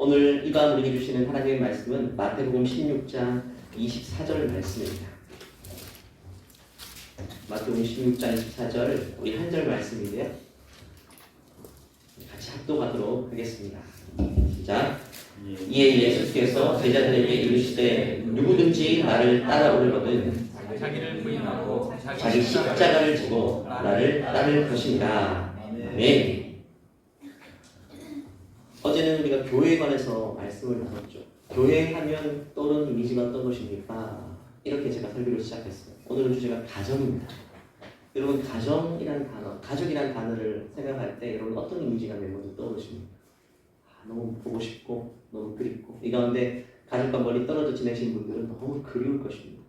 오늘 이 밤 우리에게 주시는 하나님의 말씀은 마태복음 16장 24절 말씀입니다. 마태복음 16장 24절 우리 한 절 말씀인데요. 같이 합독하도록 하겠습니다. 시작. 이에 예수께서 제자들에게 이르시되 누구든지 나를 따라오려거든 자기를 부인하고 자기 십자가를 지고 나를 따를 것입니다. 아멘. 어제는 우리가 교회에 관해서 말씀을 나눴죠. 교회 하면 떠오르는 이미지가 어떤 것입니까? 이렇게 제가 설교를 시작했어요. 오늘은 주제가 가정입니다. 여러분, 가정이라는 단어, 가족이라는 단어를 생각할 때 여러분 어떤 이미지가 내 먼저 떠오르십니까? 너무 보고 싶고 너무 그립고 이 가운데 가족과 멀리 떨어져 지내신 분들은 너무 그리울 것입니다.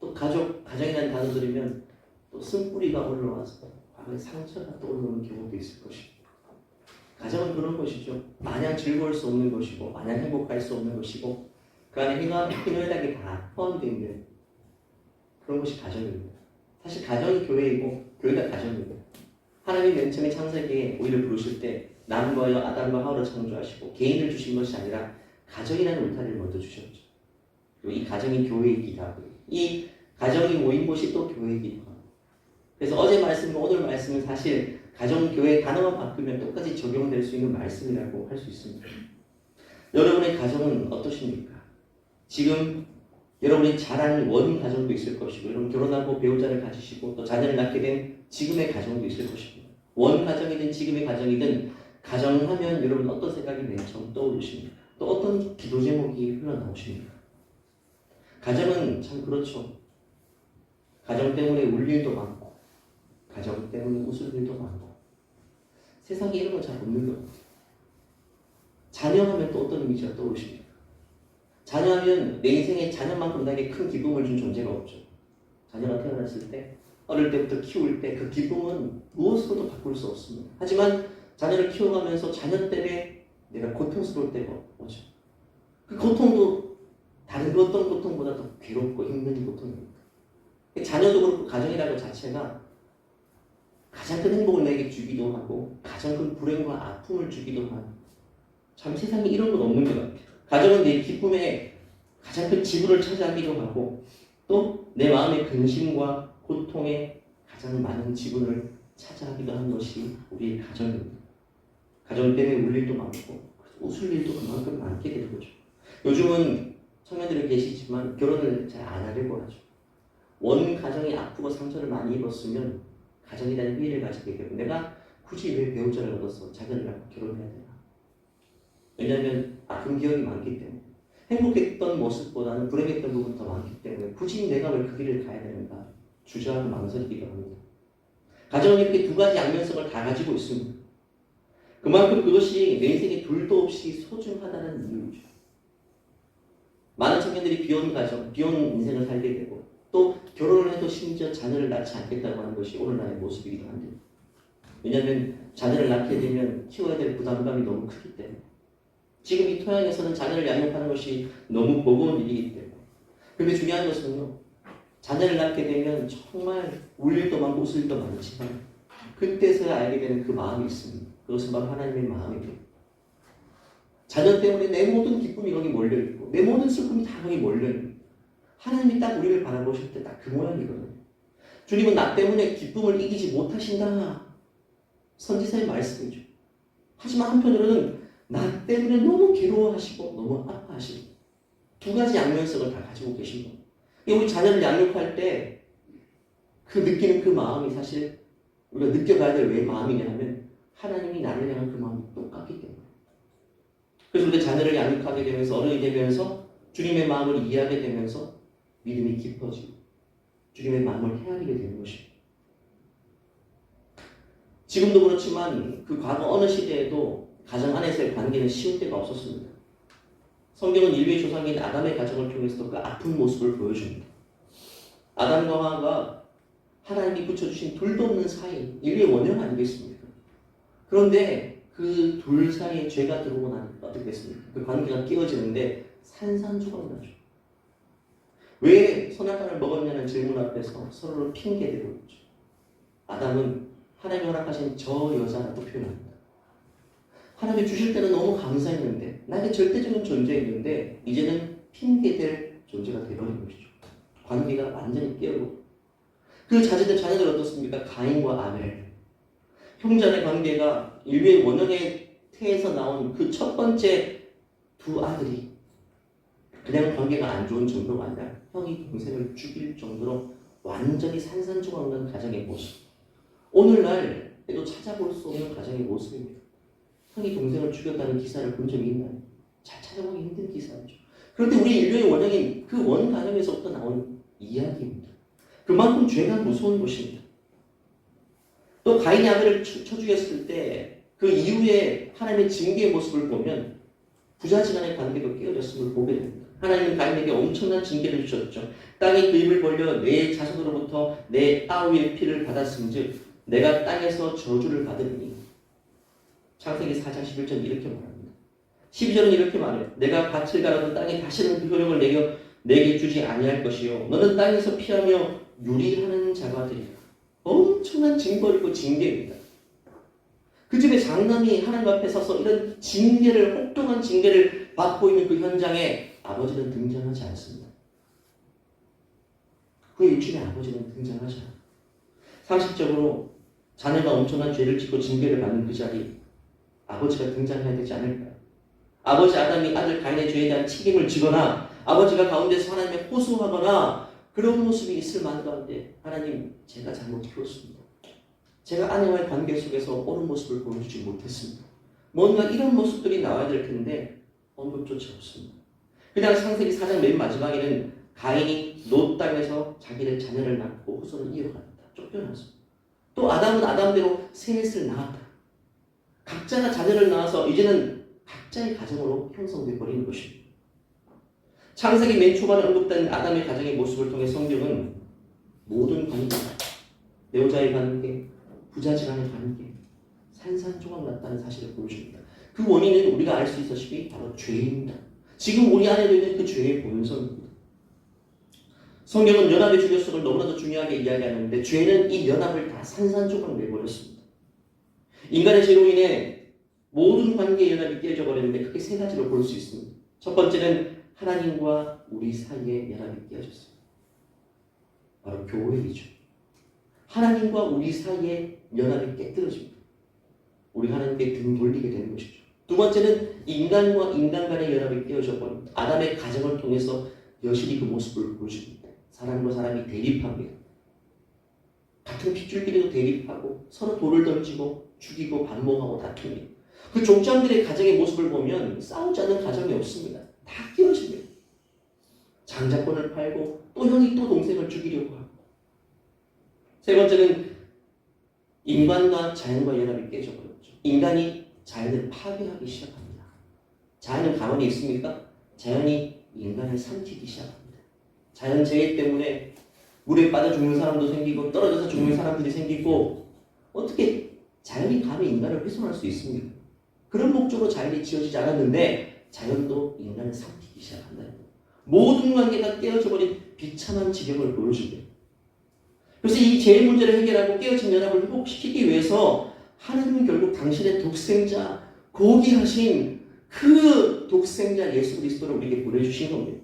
또 가정이라는 단어 들으면 또 쓴뿌리가 올라와서 과거의 상처가 떠오르는 경우도 있을 것입니다. 가정은 그런 것이죠. 마냥 즐거울 수 없는 것이고 마냥 행복할 수 없는 것이고 그 안에 희노애락이 다 포함되어 있는 그런 것이 가정입니다. 사실 가정이 교회이고 교회가 가정입니다. 하나님이 맨 처음에 창세기에 우리를 부르실 때 남과 여 아담과 하와를 창조하시고 개인을 주신 것이 아니라 가정이라는 울타리를 먼저 주셨죠. 그리고 이 가정이 교회이기도 하고 이 가정이 모인 곳이 또 교회이기도 하고 그래서 어제 말씀과 오늘 말씀은 사실 가정, 교회 단어만 바꾸면 똑같이 적용될 수 있는 말씀이라고 할 수 있습니다. 여러분의 가정은 어떠십니까? 지금 여러분이 자란 원 가정도 있을 것이고 여러분 결혼하고 배우자를 가지시고 또 자녀를 낳게 된 지금의 가정도 있을 것입니다. 원 가정이든 지금의 가정이든 가정하면 여러분 어떤 생각이 맨 처음 떠오르십니까? 또 어떤 기도 제목이 흘러나오십니까? 가정은 참 그렇죠. 가정 때문에 울 일도 많고 가정 때문에 웃을 일도 많고 세상에 이런 건 잘 없는 것 같아요. 자녀하면 또 어떤 이미지가 떠오르십니까? 자녀하면 내 인생에 자녀만큼 나에게 큰 기쁨을 준 존재가 없죠. 자녀가 태어났을 때 어릴 때부터 키울 때 그 기쁨은 무엇으로도 바꿀 수 없습니다. 하지만 자녀를 키워가면서 자녀 때문에 내가 고통스러울 때가 오죠. 그 고통도 다른 어떤 고통보다 더 괴롭고 힘든 고통입니다. 자녀도 그렇고 가정이라는 자체가 가장 큰 행복을 내게 주기도 하고 가장 큰 불행과 아픔을 주기도 하는 참 세상에 이런 건 없는 것 같아요. 가정은 내 기쁨의 가장 큰 지분을 차지하기도 하고 또 내 마음의 근심과 고통의 가장 많은 지분을 차지하기도 하는 것이 우리의 가정입니다. 가정 때문에 울 일도 많고 웃을 일도 그만큼 많게 되는 거죠. 요즘은 청년들이 계시지만 결혼을 잘 안 하려고 하죠. 원 가정이 아프고 상처를 많이 입었으면 가정에 대한 피해를 가지게 되고 내가 굳이 왜 배우자를 얻어서 자녀를 낳고 결혼해야 되나? 왜냐하면 아픈 기억이 많기 때문에 행복했던 모습보다는 불행했던 부분이 더 많기 때문에 굳이 내가 왜 그 길을 가야 되는가 주저하고 망설이기도 합니다. 가정은 이렇게 두 가지 양면성을 다 가지고 있습니다. 그만큼 그것이 내 인생에 둘도 없이 소중하다는 이유죠. 많은 청년들이 비혼 가정, 비혼 인생을 살게 되고 또 결혼을 해도 심지어 자녀를 낳지 않겠다고 하는 것이 오늘날의 모습이기도 한데 왜냐하면 자녀를 낳게 되면 키워야 될 부담감이 너무 크기 때문에 지금 이 토양에서는 자녀를 양육하는 것이 너무 버거운 일이기 때문에 그런데 중요한 것은요 자녀를 낳게 되면 정말 울 일도 많고 웃을 일도 많지만 그때서야 알게 되는 그 마음이 있습니다. 그것은 바로 하나님의 마음이에요. 자녀 때문에 내 모든 기쁨이 거기 몰려있고 내 모든 슬픔이 다 거기 몰려있는 하나님이 딱 우리를 바라보실 때 딱 그 모양이거든요. 주님은 나 때문에 기쁨을 이기지 못하신다. 선지자의 말씀이죠. 하지만 한편으로는 나 때문에 너무 괴로워하시고 너무 아파하시고 두 가지 양면성을 다 가지고 계신 겁니다. 우리 자녀를 양육할 때 그 느끼는 그 마음이 사실 우리가 느껴가야 될 왜 마음이냐 하면 하나님이 나를 향한 그 마음이 똑같기 때문에 그래서 우리가 자녀를 양육하게 되면서 어른이 되면서 주님의 마음을 이해하게 되면서 믿음이 깊어지고 주님의 마음을 헤아리게 되는 것입니다. 지금도 그렇지만 그 과거 어느 시대에도 가정 안에서의 관계는 쉬울 때가 없었습니다. 성경은 인류의 조상인 아담의 가정을 통해서 그 아픈 모습을 보여줍니다. 아담과 하와가 하나님이 붙여주신 둘도 없는 사이, 인류의 원형 아니겠습니까? 그런데 그 둘 사이에 죄가 들어오고 나니까 어떻게 됐습니까? 그 관계가 깨어지는데 산산조각 나죠. 왜 선악과를 먹었냐는 질문 앞에서 서로를 핑계대고 있죠. 아담은 하나님이 허락하신 저 여자라고 표현합니다. 하나님이 주실 때는 너무 감사했는데 나에게 절대적인 존재였는데 이제는 핑계될 존재가 되어버린 것이죠. 관계가 완전히 깨어고 그 자녀들 어떻습니까? 가인과 아벨 형제의 관계가 인류의 원형의 태에서 나온 그 첫 번째 두 아들이 그냥 관계가 안 좋은 정도가 아니라 형이 동생을 죽일 정도로 완전히 산산조각난 가정의 모습. 오늘날에도 찾아볼 수 없는 가정의 모습입니다. 형이 동생을 죽였다는 기사를 본 적이 있나요? 잘 찾아보기 힘든 기사죠. 그런데 우리 인류의 원형인 그 원 가정에서부터 나온 이야기입니다. 그만큼 죄가 무서운 것입니다. 또 가인이 아벨을 쳐 죽였을 때 그 이후에 하나님의 징계의 모습을 보면 부자지간의 관계도 깨어졌음을 보게 됩니다. 하나님은 가인에게 엄청난 징계를 주셨죠. 땅이 그 입을 벌려 내 자손으로부터 내 아우의 피를 받았음즉 내가 땅에서 저주를 받으리니. 창세기 4장 11절 이렇게 말합니다. 12절은 이렇게 말해요. 내가 밭을 갈아도 땅에 다시는 그 효력을 내게 주지 아니할 것이요 너는 땅에서 피하며 유리하는 자가 되리라. 엄청난 징벌이고 징계입니다. 그 집에 장남이 하나님 앞에 서서 이런 징계를 혹독한 징계를 받고 있는 그 현장에 아버지는 등장하지 않습니다. 그 일주일에 아버지는 등장하지 않아요. 상식적으로 자녀가 엄청난 죄를 짓고 징계를 받는 그 자리 아버지가 등장해야 되지 않을까요? 아버지 아담이 아들 가인의 죄에 대한 책임을 지거나 아버지가 가운데서 하나님의 호소하거나 그런 모습이 있을 만도 한데 하나님 제가 잘못 키웠습니다. 제가 아내와의 관계 속에서 옳은 모습을 보여주지 못했습니다. 뭔가 이런 모습들이 나와야 될 텐데 언급조차 없습니다. 그냥 창세기 4장 맨 마지막에는 가인이 롯 땅에서 자기의 자녀를 낳고 후손을 이어갔다. 쫓겨나서. 또 아담은 아담대로 셋을 낳았다. 각자가 자녀를 낳아서 이제는 각자의 가정으로 형성돼 버리는 것입니다. 창세기 맨 초반에 언급된 아담의 가정의 모습을 통해 성경은 모든 관계, 배우자의 관계, 부자지간의 관계, 산산조각 났다는 사실을 보여줍니다. 그 원인은 우리가 알 수 있다시피 바로 죄입니다. 지금 우리 안에 있는 그 죄의 본성입니다. 성경은 연합의 중요성을 너무나도 중요하게 이야기하는데 죄는 이 연합을 다 산산조각 내버렸습니다. 인간의 죄로 인해 모든 관계의 연합이 깨져 버렸는데 크게 세 가지로 볼 수 있습니다. 첫 번째는 하나님과 우리 사이의 연합이 깨어졌어요. 바로 교회이죠. 하나님과 우리 사이의 연합이 깨뜨려집니다. 우리가 하나님께 등 돌리게 되는 것이죠. 두 번째는 인간과 인간 간의 연합이 깨어져 버립니다. 아담의 가정을 통해서 여실히 그 모습을 보여줍니다. 사람과 사람이 대립합니다. 같은 핏줄끼리도 대립하고 서로 돌을 던지고 죽이고 반목하고 다툽니다. 그 족장들의 가정의 모습을 보면 싸우지 않는 가정이 없습니다. 다 깨어집니다. 장자권을 팔고 또 형이 또 동생을 죽이려고 하고. 세 번째는 인간과 자연과 연합이 깨져버렸죠. 인간이 자연을 파괴하기 시작합니다. 자연은 가만히 있습니까? 자연이 인간을 삼키기 시작합니다. 자연재해 때문에 물에 빠져 죽는 사람도 생기고 떨어져서 죽는 사람들이 생기고 어떻게 자연이 감히 인간을 훼손할 수 있습니까? 그런 목적으로 자연이 지어지지 않았는데 자연도 인간을 삼키기 시작한다. 모든 관계가 깨어져버린 비참한 지경을 보여줍니다. 그래서 이 죄의 문제를 해결하고 깨어진 연합을 회복시키기 위해서 하나님은 결국 당신의 독생자, 고귀하신 그 독생자 예수 그리스도를 우리에게 보내주신 겁니다.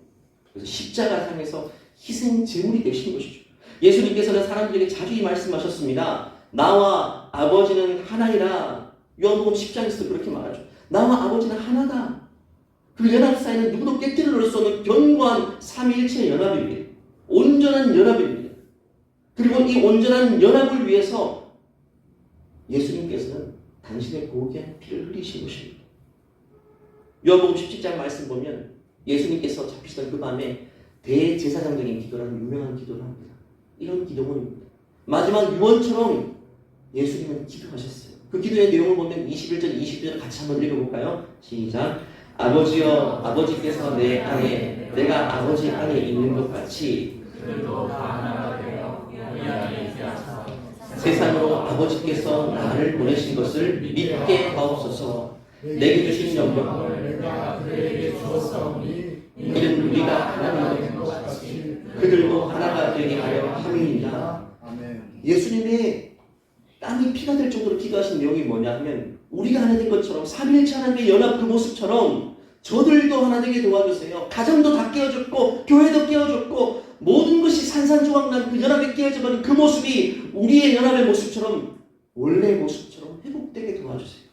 그래서 십자가상에서 희생 제물이 되신 것이죠. 예수님께서는 사람들에게 자주 이 말씀하셨습니다. 나와 아버지는 하나이라. 요한복음 10장에서도 그렇게 말하죠. 나와 아버지는 하나다. 그 연합 사이는 누구도 깨뜨릴 수 없는 견고한 삼위일체의 연합입니다. 온전한 연합입니다. 그리고 이 온전한 연합을 위해서 예수님께서는 당신의 고귀한 피를 흘리신 것입니다. 요한복음 17장 말씀 보면 예수님께서 잡히시던 그 밤에 대제사장적인 기도라는 유명한 기도를 합니다. 이런 기도문입니다. 마지막 유언처럼 예수님은 기도하셨어요. 그 기도의 내용을 보면 21절, 22절 같이 한번 읽어볼까요? 시작. 아버지여, 아버지께서 내 안에, 내가 아버지 안에 있는 것 같이 세상으로 아버지께서 나를 보내신 것을 믿게 하옵소서. 내게 주신 영광을 내가 그에게 주었사오니 이는 우리가 하나가 된 것 같이 그들도 하나가 되게 하여 함이니라. 예수님의 땀이 피가 될 정도로 기도하신 내용이 뭐냐 하면 우리가 하나 된 것처럼 삼위일체 하나님의 연합 그 모습처럼 저들도 하나 되게 도와주세요. 가정도 다 깨어졌고 교회도 깨어졌고 모든 것이 산산조각난 그 연합에 깨어져 버린 그 모습이 우리의 연합의 모습처럼 원래의 모습처럼 회복되게 도와주세요.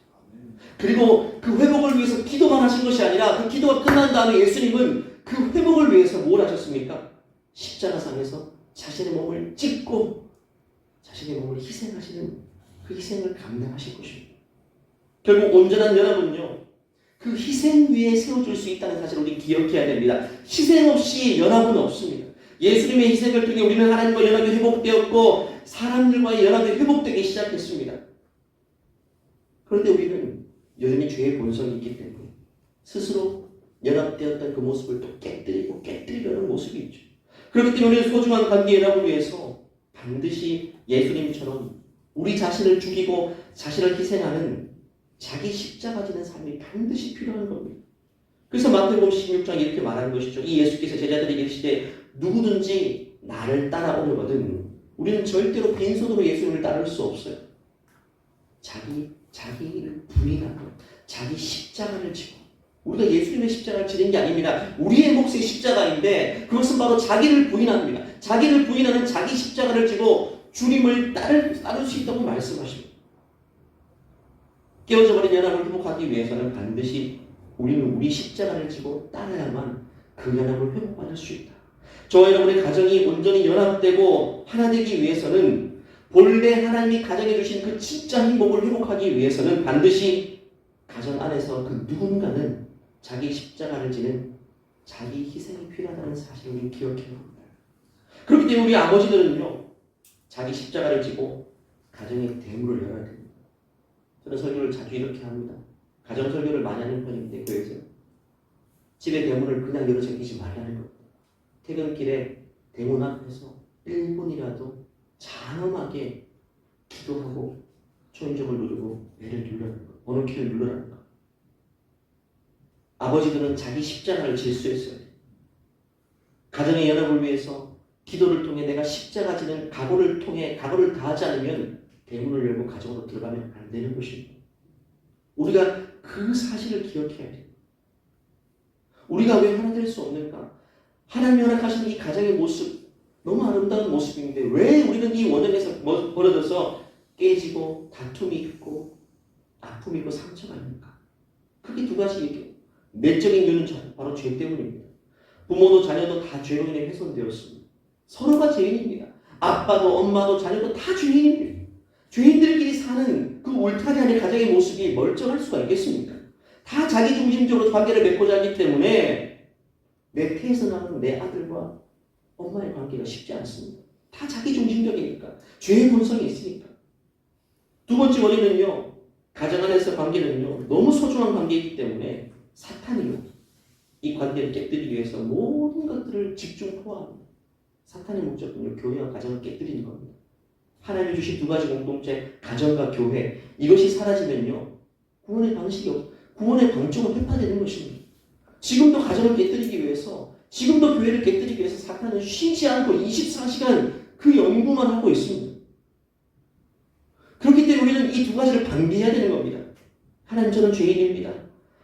그리고 그 회복을 위해서 기도만 하신 것이 아니라 그 기도가 끝난 다음에 예수님은 그 회복을 위해서 뭘 하셨습니까? 십자가상에서 자신의 몸을 찢고 자신의 몸을 희생하시는 그 희생을 감당하실 것입니다. 결국 온전한 연합은요, 그 희생 위에 세워줄 수 있다는 사실을 우리 기억해야 됩니다. 희생 없이 연합은 없습니다. 예수님의 희생을 통해 우리는 하나님과 연합이 회복되었고 사람들과의 연합이 회복되기 시작했습니다. 그런데 우리는 여전히 죄의 본성이 있기 때문에 스스로 연합되었던 그 모습을 또 깨뜨리려는 모습이 있죠. 그렇기 때문에 소중한 관계 연합을 위해서 반드시 예수님처럼 우리 자신을 죽이고 자신을 희생하는 자기 십자가 지는 삶이 반드시 필요한 겁니다. 그래서 마태복음 16장 이렇게 말하는 것이죠. 이 예수께서 제자들에게 이르시되 누구든지 나를 따라오려거든 우리는 절대로 빈손으로 예수님을 따를 수 없어요. 자기를 부인하고 자기 십자가를 지고 우리가 예수님의 십자가를 지는 게 아닙니다. 우리의 몫의 십자가인데 그것은 바로 자기를 부인합니다. 자기를 부인하는 자기 십자가를 지고 주님을 따를 수 있다고 말씀하십니다. 깨어져 버린 연합을 회복하기 위해서는 반드시 우리는 우리 십자가를 지고 따라야만 그 연합을 회복받을 수 있다. 저와 여러분의 가정이 온전히 연합되고 하나 되기 위해서는 본래 하나님이 가정해 주신 그 진짜 행복을 회복하기 위해서는 반드시 가정 안에서 그 누군가는 자기 십자가를 지는 자기 희생이 필요하다는 사실을 우리 기억해야 합니다. 그렇기 때문에 우리 아버지들은요, 자기 십자가를 지고 가정의 대물을 열어야 됩니다. 저는 설교를 자주 이렇게 합니다. 가정 설교를 많이 하는 편인데 교회에서 집에 대문을 그냥 열어 제끼지 말라는 겁니다. 퇴근길에 대문 앞에서 1분이라도 장엄하게 기도하고 초인종을 누르고 배를 누르는 것, 번호키를 누르라는 것. 아버지들은 자기 십자가를 질 수 있어요. 가정의 연합을 위해서 기도를 통해 내가 십자가 지는 각오를 다하지 않으면 대문을 열고 가정으로 들어가면 안 되는 것입니다. 우리가 그 사실을 기억해야 돼요. 우리가 왜 하나 될 수 없는가? 하나님이 허락하신 이 가정의 모습, 너무 아름다운 모습인데 왜 우리는 이 원형에서 벌어져서 깨지고 다툼이 있고 아픔이 있고 상처가 있는가? 크게 두 가지 얘기예요. 내적인 이유는 바로 죄 때문입니다. 부모도 자녀도 다 죄로 인해 훼손되었습니다. 서로가 죄인입니다. 아빠도 엄마도 자녀도 다 죄인입니다. 죄인들끼리 사는 그 울타리 안의 가정의 모습이 멀쩡할 수가 있겠습니까? 다 자기중심적으로 관계를 맺고자 하기 때문에 내 태에서 나오는 내 아들과 엄마의 관계가 쉽지 않습니다. 다 자기중심적이니까. 죄의 본성이 있으니까. 두 번째 원인은요, 가정 안에서 관계는요, 너무 소중한 관계이기 때문에 사탄이요, 이 관계를 깨뜨리기 위해서 모든 것들을 집중 포함합니다. 사탄의 목적은요, 교회와 가정을 깨뜨리는 겁니다. 하나님이 주신 두 가지 공동체, 가정과 교회, 이것이 사라지면요, 구원의 방식이 구원의 방점은 회파되는 것입니다. 지금도 가정을 깨뜨리기 위해서, 지금도 교회를 깨뜨리기 위해서 사탄은 쉬지 않고 24시간 그 연구만 하고 있습니다. 그렇기 때문에 우리는 이 두 가지를 방비해야 되는 겁니다. 하나님, 저는 죄인입니다.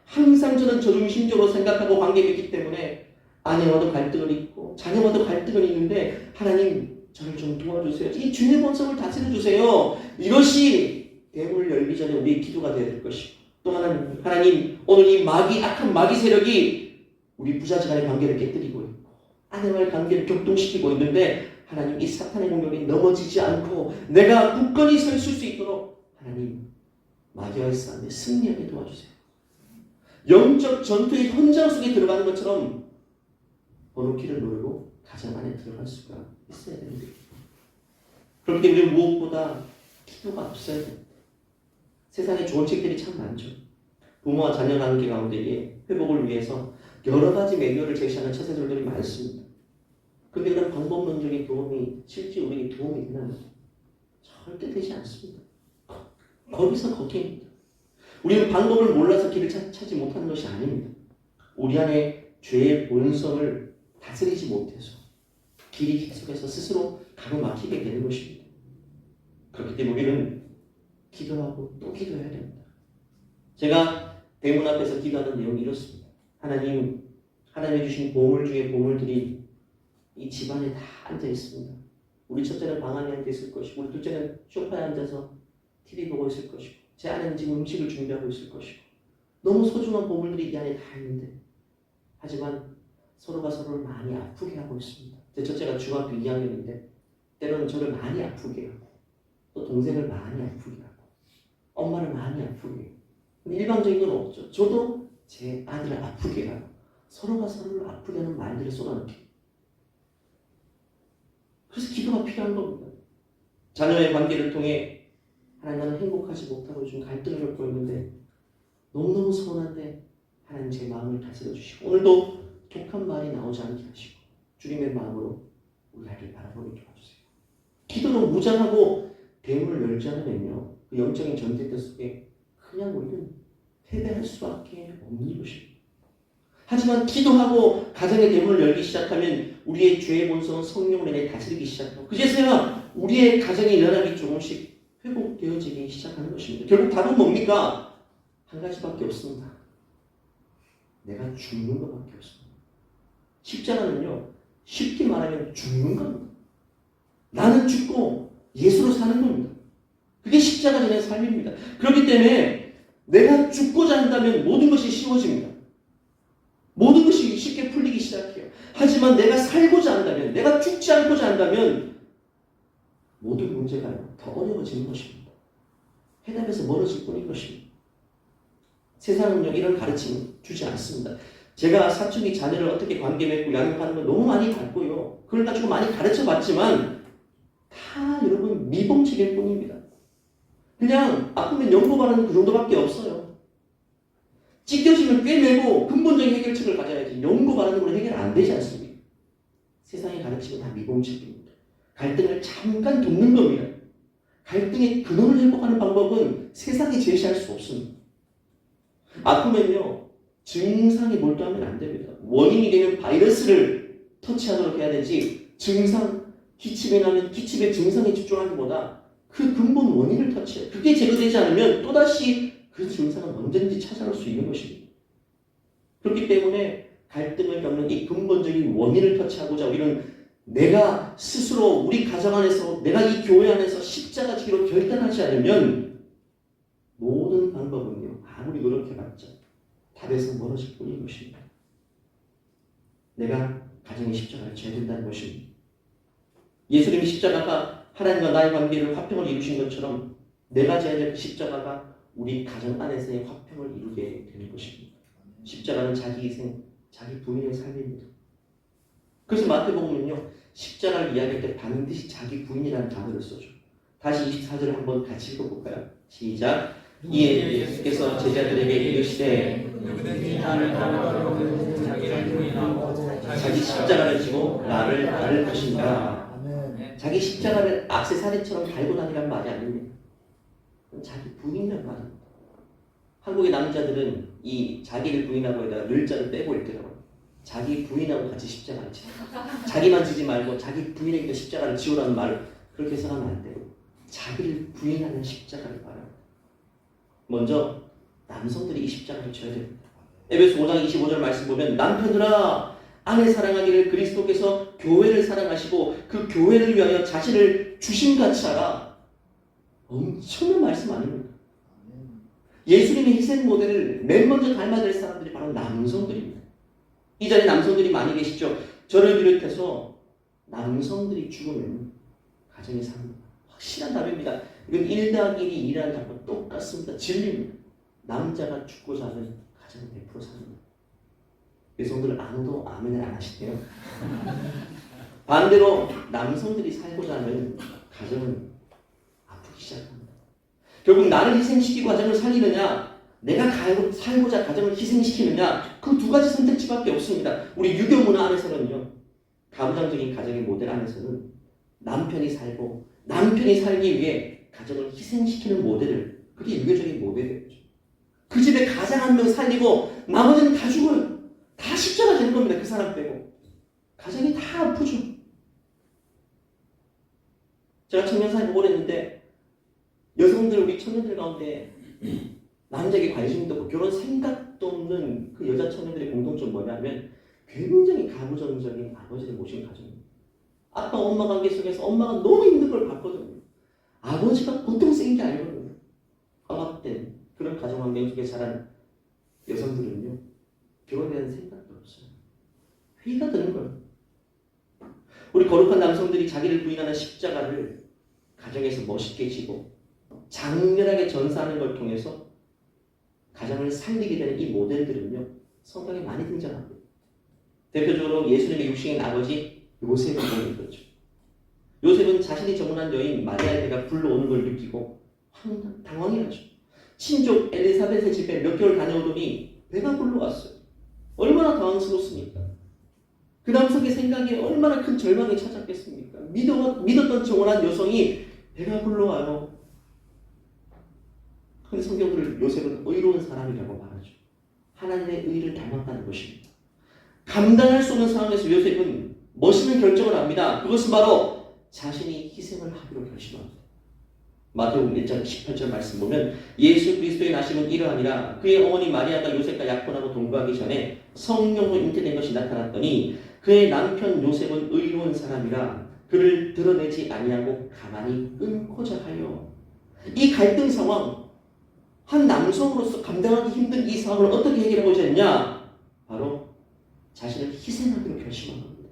항상 저는 저중심적으로 생각하고 관계를 있기 때문에 아내와도 갈등을 있고 자녀와도 갈등을 있는데 하나님, 저를 좀 도와주세요. 이 죄의 본성을 다스려주세요. 이것이 대문을 열기 전에 우리의 기도가 되어야 될 것이고, 또 하나님, 오늘 이 악한 마귀 세력이 우리 부자지간의 관계를 깨뜨리고 있고 아내와의 관계를 격동시키고 있는데 하나님, 이 사탄의 공격에 넘어지지 않고 내가 굳건히 서 있을 수 있도록 하나님, 마귀와의 싸움에 승리하게 도와주세요. 영적 전투의 현장 속에 들어가는 것처럼 번호키를 누르고 가정 안에 들어갈 수가 있어야 됩니다. 그렇기 때문에 무엇보다 기도가 앞서야 됩니다. 세상에 좋은 책들이 참 많죠. 부모와 자녀 관계 가운데에 회복을 위해서 여러 가지 매뉴얼을 제시하는 처세술들이 많습니다. 그런데 그런 방법론적인 도움이 실제 우리에게 도움이 되나요? 절대 되지 않습니다. 거기서 거기입니다. 우리는 방법을 몰라서 길을 찾지 못하는 것이 아닙니다. 우리 안에 죄의 본성을 다스리지 못해서 길이 계속해서 스스로 가로막히게 되는 것입니다. 그렇기 때문에 우리는 기도하고 또 기도해야 됩니다. 제가 대문 앞에서 기도하는 내용이 이렇습니다. 하나님이 주신 보물 중에 보물들이 이 집안에 다 앉아 있습니다. 우리 첫째는 방 안에 앉아 있을 것이고, 우리 둘째는 소파에 앉아서 TV 보고 있을 것이고, 제 아내는 지금 음식을 준비하고 있을 것이고, 너무 소중한 보물들이 이 안에 다 있는데, 하지만 서로가 서로를 많이 아프게 하고 있습니다. 제 첫째가 중학교 2학년인데 때로는 저를 많이 아프게 하고, 또 동생을 많이 아프게 하고, 엄마를 많이 아프게 하고, 근데 일방적인 건 없죠. 저도 제 아들을 아프게 하고, 서로가 서로를 아프게 하는 말들을 쏟아넣기. 그래서 기도가 필요한 겁니다. 자녀의 관계를 통해 하나님, 나는 행복하지 못하고 좀 갈등을 겪고 있는데 너무너무 서운한데 하나님 제 마음을 다스려 주시고, 오늘도 독한 말이 나오지 않게 하시고 주님의 마음으로 우리 아이를 바라보게 도와주세요. 기도로 무장하고 대문을 열지 않으면요, 그 영적인 전쟁터 속에 그냥 우리는 패배할 수밖에 없는 것입니다. 하지만 기도하고 가정의 대문을 열기 시작하면 우리의 죄의 본성은 성령으로 인해 다스리기 시작하고, 그제서야 우리의 가정의 일어남이 조금씩 회복되어지기 시작하는 것입니다. 결국 답은 뭡니까? 한 가지밖에 없습니다. 내가 죽는 것밖에 없습니다. 십자가는요, 쉽게 말하면 죽는 겁니다. 나는 죽고 예수로 사는 겁니다. 그게 십자가 전의 삶입니다. 그렇기 때문에 내가 죽고자 한다면 모든 것이 쉬워집니다. 모든 것이 쉽게 풀리기 시작해요. 하지만 내가 살고자 한다면, 내가 죽지 않고자 한다면 모든 문제가 더 어려워지는 것입니다. 해답에서 멀어질 뿐인 것입니다. 세상은요, 이런 가르침 주지 않습니다. 제가 사춘기 자녀를 어떻게 관계 맺고 양육하는 걸 너무 많이 봤고요, 그걸 가지고 많이 가르쳐 봤지만 다 여러분 미봉책일 뿐입니다. 그냥 아프면 연고바라는 그 정도밖에 없어요. 찢겨지면 꿰매고 근본적인 해결책을 가져야지 연고바라는 걸로 해결 안 되지 않습니까? 세상의 가르침은 다 미봉책입니다. 갈등을 잠깐 돕는 겁니다. 갈등의 근원을 회복하는 방법은 세상이 제시할 수 없습니다. 아프면요, 증상에 몰두하면 안 됩니다. 원인이 되는 바이러스를 터치하도록 해야 되지, 기침이 나면 기침의 증상에 집중하기보다 그 근본 원인을 터치해요. 그게 제거되지 않으면 또다시 그 증상은 언제든지 찾아올 수 있는 것입니다. 그렇기 때문에 갈등을 겪는 이 근본적인 원인을 터치하고자 우리는 내가 스스로 우리 가정 안에서, 내가 이 교회 안에서 십자가 지기로 결단하지 않으면 모든 방법은요, 아무리 노력해봤자 답에서 멀어질 뿐인 것입니다. 내가 가정의 십자가를 져야 된다는 것입니다. 예수님이 십자가가 하나님과 나의 관계를 화평을 이루신 것처럼 내가 져야 될 십자가가 우리 가정 안에서의 화평을 이루게 되는 것입니다. 십자가는 자기 희생, 자기 부인의 삶입니다. 그래서 마태복음은요, 십자가를 이야기할 때 반드시 자기 부인이라는 단어를 써줘. 다시 24절을 한번 같이 읽어볼까요? 시작. 이에 예수께서 제자들에게 이르시되 누구든지 나를 따르려거든 자기를 부인하고 자기 십자가를 지고 나를 따를 것인가. 자기 십자가를 액세서리처럼 달고 다니란 말이 아닙니다. 자기 부인이란 말입니다. 한국의 남자들은 이 자기를 부인하고 에다가 늘자를 빼고 읽더라고요. 자기 부인하고 같이 십자가를 지. 자기만 지지 말고 자기 부인에게 십자가를 지우라는 말을 그렇게 해석하면 안 돼요. 자기를 부인하는 십자가를 말합니다. 먼저 남성들이 이 십자가를 져야 됩니다. 에베소 5장 25절 말씀 보면 남편들아 아내 사랑하기를 그리스도께서 교회를 사랑하시고 그 교회를 위하여 자신을 주심같이 하라. 엄청난 말씀 아닙니까? 예수님의 희생 모델을 맨 먼저 닮아야 될 사람들이 바로 남성들입니다. 이 자리에 남성들이 많이 계시죠. 저를 비롯해서 남성들이 죽으면 가정이 삽니다. 확실한 답입니다. 이건 1+1이 2라는 답과 똑같습니다. 진리입니다. 남자가 죽고자 하면 가정은 100% 삽니다. 여성들은 아무도 아멘을 안 하시대요. 반대로 남성들이 살고자 하면 가정은 아프기 시작합니다. 결국 나를 희생시키고 가정을 살리느냐, 내가 살고자 가정을 희생시키느냐, 그 두 가지 선택지밖에 없습니다. 우리 유교 문화 안에서는요, 가부장적인 가정의 모델 안에서는 남편이 살고 남편이 살기 위해 가정을 희생시키는 모델을, 그게 유교적인 모델이에요. 그 집에 가장 한 명 살리고 나머지는 다 죽어요. 다 십자가 되는 겁니다. 그 사람 빼고. 가정이 다 아프죠. 제가 청년사회 보고 했는데 여성들, 우리 청년들 가운데 남자에게 관심도 없고 결혼 생각도 짝도 없는 그 여자 청년들의 공통점 뭐냐면 굉장히 가부장적인 아버지를 모신 가정입니다. 아빠 엄마 관계 속에서 엄마가 너무 힘든 걸 봤거든요. 아버지가 보통 센 게 아니거든요. 억압된 그런 가정 환경 속에 자란 여성들은요, 결혼에 대한 생각도 없어요. 회의가 드는 거예요. 우리 거룩한 남성들이 자기를 부인하는 십자가를 가정에서 멋있게 지고 장렬하게 전사하는 걸 통해서 가정을 살리게 되는 이 모델들은요, 성경에 많이 등장합니다. 대표적으로 예수님의 육신인 아버지 요셉을 보는 거죠. 요셉은 자신이 정혼한 여인 마리아의 배가 불러오는 걸 느끼고 당황이 하죠. 친족 엘리사벳의 집에 몇 개월 다녀오더니 배가 불러왔어요. 얼마나 당황스럽습니까? 그 남성의 생각에 얼마나 큰 절망이 찾았겠습니까? 믿었던 정혼한 여성이 배가 불러와요. 근데 성경들은 요셉은 의로운 사람이라고 말하죠. 하나님의 의를 닮았다는 것입니다. 감당할 수 없는 상황에서 요셉은 멋있는 결정을 합니다. 그것은 바로 자신이 희생을 하기로 결심합니다. 마태복음 1장 18절 말씀 보면 예수 그리스도의 나심은 이러하니라 그의 어머니 마리아가 요셉과 약혼하고 동거하기 전에 성령으로 잉태된 것이 나타났더니 그의 남편 요셉은 의로운 사람이라 그를 드러내지 아니하고 가만히 끊고자 하여. 이 갈등 상황, 한 남성으로서 감당하기 힘든 이 상황을 어떻게 해결하고자 했냐? 바로 자신을 희생하기로 결심한 겁니다.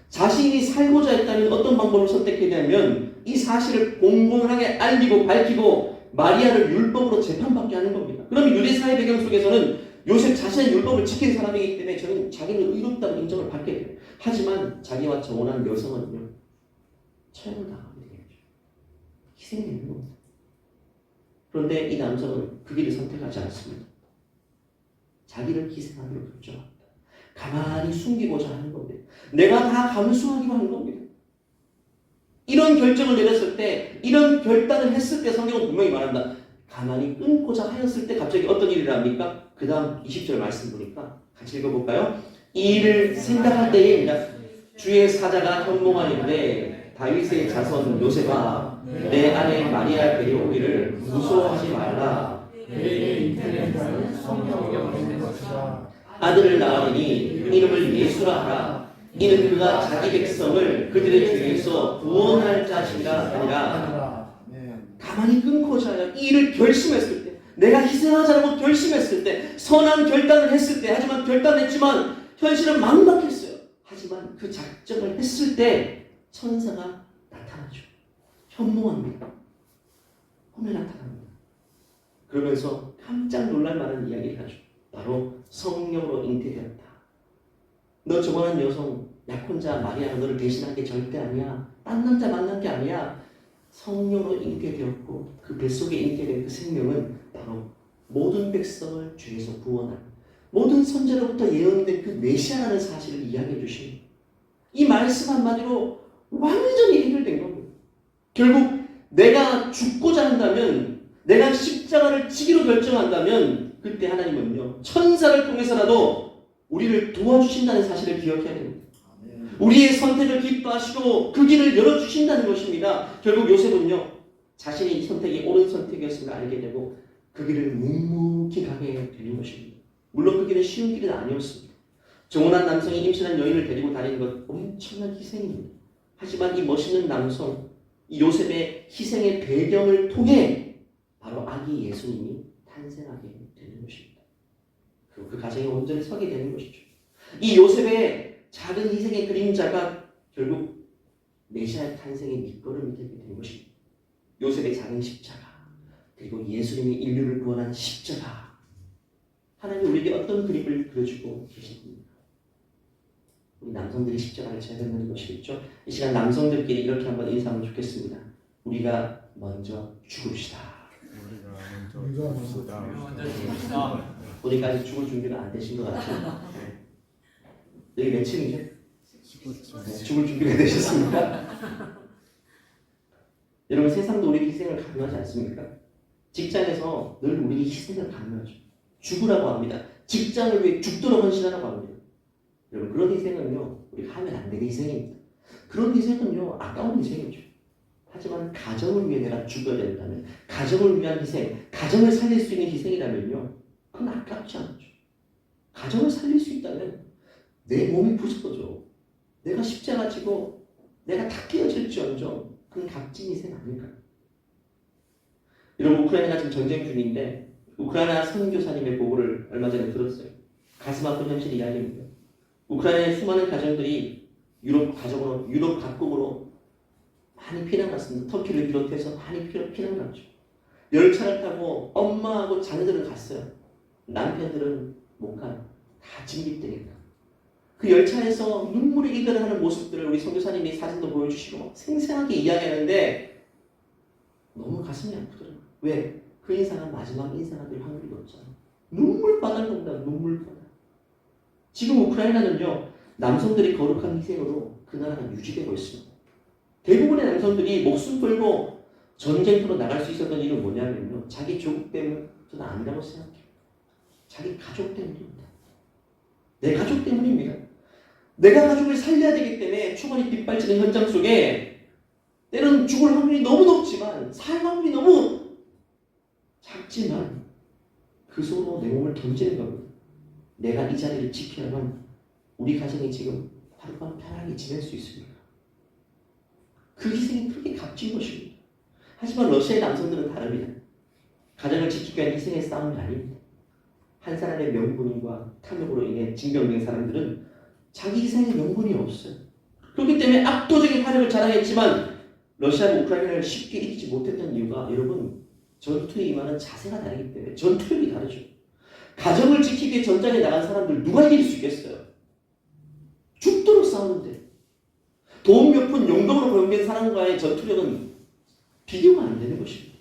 자신이 살고자 했다면 어떤 방법을 선택했냐면 이 사실을 공공하게 알리고 밝히고 마리아를 율법으로 재판받게 하는 겁니다. 그러면 유대사회 배경 속에서는 요셉 자신의 율법을 지킨 사람이기 때문에 저는 자기는 의롭다는 인정을 받게 돼요. 하지만 자기와 정혼한 여성은요, 처형을 당하게 되겠죠. 희생되는 겁니다. 그런데 이 남성은 그 길을 선택하지 않습니다. 자기를 희생하기로 결정합니다. 가만히 숨기고자 하는 겁니다. 내가 다 감수하기로 하는 겁니다. 이런 결정을 내렸을 때, 이런 결단을 했을 때 성경은 분명히 말한다. 가만히 끊고자 하였을 때 갑자기 어떤 일을 합니까? 그 다음 20절 말씀 보니까 같이 읽어볼까요? 이 일을 생각할 때에 주의 사자가 현몽하는데 다윗의 자손 요셉아 내 아내 마리아 데려오기를 무서워하지 말라. 아들을 낳으니 이름을 예수라 하라. 이는 그가 자기 백성을 그들의 죄에서 구원할 자신이라 아니라. 가만히 끊고자 하여 이 일을 결심했을 때, 내가 희생하자라고 결심했을 때, 선한 결단을 했을 때, 하지만 결단했지만 현실은 막막했어요. 하지만 그 작정을 했을 때 천사가 나타나죠. 현몽합니다. 오늘 나타납니다. 그러면서 깜짝 놀랄 만한 이야기를 하죠. 바로 성령으로 잉태되었다. 너 저번한 여성 약혼자 마리아가 너를 대신한 게 절대 아니야. 딴 남자 만난 게 아니야. 성령으로 잉태되었고 그 뱃속에 잉태된 그 생명은 바로 모든 백성을 죄에서 구원한 모든 선제로부터 예언된 그 메시아라는 사실을 이야기해 주십니다. 이 말씀 한마디로 완전히 해결된 겁니다. 결국 내가 죽고자 한다면, 내가 십자가를 지기로 결정한다면 그때 하나님은요, 천사를 통해서라도 우리를 도와주신다는 사실을 기억해야 됩니다. 우리의 선택을 기뻐하시고 그 길을 열어주신다는 것입니다. 결국 요셉은요, 자신의 선택이 옳은 선택이었음을 알게 되고 그 길을 묵묵히 가게 되는 것입니다. 물론 그 길은 쉬운 길은 아니었습니다. 정혼한 남성이 임신한 여인을 데리고 다니는 것 엄청난 희생입니다. 하지만 이 멋있는 남성, 이 요셉의 희생의 배경을 통해 바로 아기 예수님이 탄생하게 되는 것입니다. 그리고 그 가정에 온전히 서게 되는 것이죠. 이 요셉의 작은 희생의 그림자가 결국 메시아의 탄생의 밑거름이 되게 된 것입니다. 요셉의 작은 십자가, 그리고 예수님이 인류를 구원한 십자가. 하나님이 우리에게 어떤 그림을 그려주고 계십니까? 우리 남성들이 십자가를 잘 듣는 것이겠죠. 이 시간 남성들끼리 이렇게 한번 인사하면 좋겠습니다. 우리가 먼저 죽읍시다. 우리가 아직 죽을 준비가 안 되신 것 같아요. 여기 몇 층이죠? 죽을 준비가 되셨습니까? 여러분, 세상도 우리 희생을 강요하지 않습니까? 직장에서 늘 우리 희생을 강요하죠. 죽으라고 합니다. 직장을 위해 죽도록 헌신하라고 합니다. 여러분, 그런 희생은요, 우리가 하면 안 되는 희생입니다. 그런 희생은요, 아까운 희생이죠. 하지만 가정을 위해 내가 죽어야 된다면, 가정을 위한 희생, 가정을 살릴 수 있는 희생이라면요, 그건 아깝지 않죠. 가정을 살릴 수 있다면 내 몸이 부서져 내가 십자가 지고 내가 다 깨어질지언정 그건 값진 희생 아닐까? 여러분 우크라이나가 지금 전쟁 중인데 우크라이나 선교사님의 보고를 얼마 전에 들었어요. 가슴 아픈 현실 이야기입니다. 우크라이나의 수많은 가정들이 유럽 각국으로 많이 피난 갔습니다. 터키를 비롯해서 많이 피난 갔죠. 열차를 타고 엄마하고 자녀들은 갔어요. 남편들은 못 가요. 다 진입되니까. 그 열차에서 눈물이 이글하는 모습들을 우리 선교사님이 사진도 보여주시고 생생하게 이야기하는데 너무 가슴이 아프더라고요. 왜? 그 인상은 마지막 인사가 될 확률이 높잖아. 눈물바다를 본다. 눈물바다. 지금 우크라이나는요. 남성들이 거룩한 희생으로 그 나라가 유지되고 있습니다. 대부분의 남성들이 목숨 걸고 전쟁터로 나갈 수 있었던 이유는 뭐냐면요. 자기 조국 때문에 저는 아니라고 생각해요. 자기 가족 때문입니다. 내 가족 때문입니다. 내가 가족을 살려야 되기 때문에 총알이 빗발치는 현장 속에 때로는 죽을 확률이 너무 높지만 살 확률이 너무 작지만 그 속으로 내 몸을 던지는 겁니다. 내가 이 자리를 지켜야만 우리 가정이 지금 하룻밤 편하게 지낼 수 있습니다. 그 희생이 그렇게 값진 것입니다. 하지만 러시아의 남성들은 다릅니다. 가정을 지키기 위한 희생의 싸움이 아닙니다. 한 사람의 명분과 탐욕으로 인해 징병된 사람들은 자기 희생의 명분이 없어요. 그렇기 때문에 압도적인 화력을 자랑했지만 러시아가 우크라이나를 쉽게 이기지 못했던 이유가 여러분 전투에 임하는 자세가 다르기 때문에 전투력이 다르죠. 가정을 지키기 위해 전장에 나간 사람들 누가 이길 수 있겠어요? 죽도록 싸우는데 돈 몇 푼 용돈으로 고용된 사람과의 전투력은 비교가 안 되는 것입니다.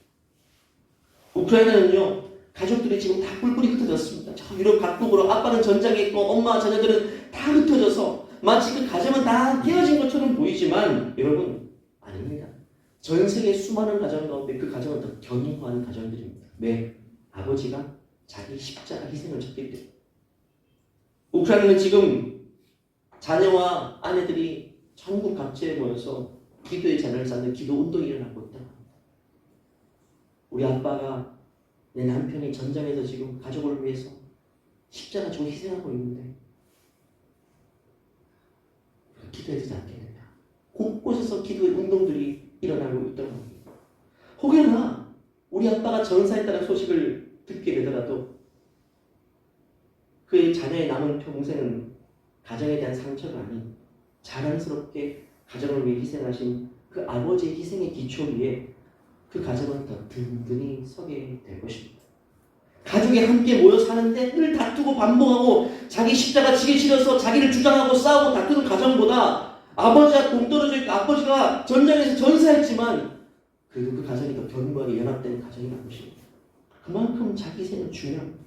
우크라이나는요. 가족들이 지금 다 뿔뿔이 흩어졌습니다. 저 유럽 각국으로 아빠는 전장에 있고 엄마 자녀들은 다 흩어져서 마치 그 가정은 다 깨어진 것처럼 보이지만 여러분 아닙니다. 전 세계 수많은 가정 가운데 그 가정은 더 견고한 가정들입니다. 왜? 아버지가 자기 십자가 희생을 졌기 때문에. 우크라이나는 지금 자녀와 아내들이 전국 각지에 모여서 기도의 잔을 쌓는 기도 운동이 일어나고 있다. 우리 아빠가 내 남편이 전장에서 지금 가족을 위해서 십자가 지고 희생하고 있는데 기도해주지 않겠느냐. 곳곳에서 기도의 운동들이 일어나고 있다고 합니다. 혹여나 우리 아빠가 전사했다는 소식을 듣게 되더라도 그의 자녀의 남은 평생은 가정에 대한 상처가 아닌 자랑스럽게 가정을 위해 희생하신 그 아버지의 희생의 기초 위에 그 가정은 더 든든히 서게 될 것입니다. 가족이 함께 모여 사는데 늘 다투고 반복하고 자기 십자가 지기 싫어서 자기를 주장하고 싸우고 다투는 가정보다 아버지와 동떨어져 있고 아버지가 전장에서 전사했지만 그래도 그 가정이 더 견고하게 연합되는 가정이라는 것입니다. 그만큼 자기 희생은 중요합니다.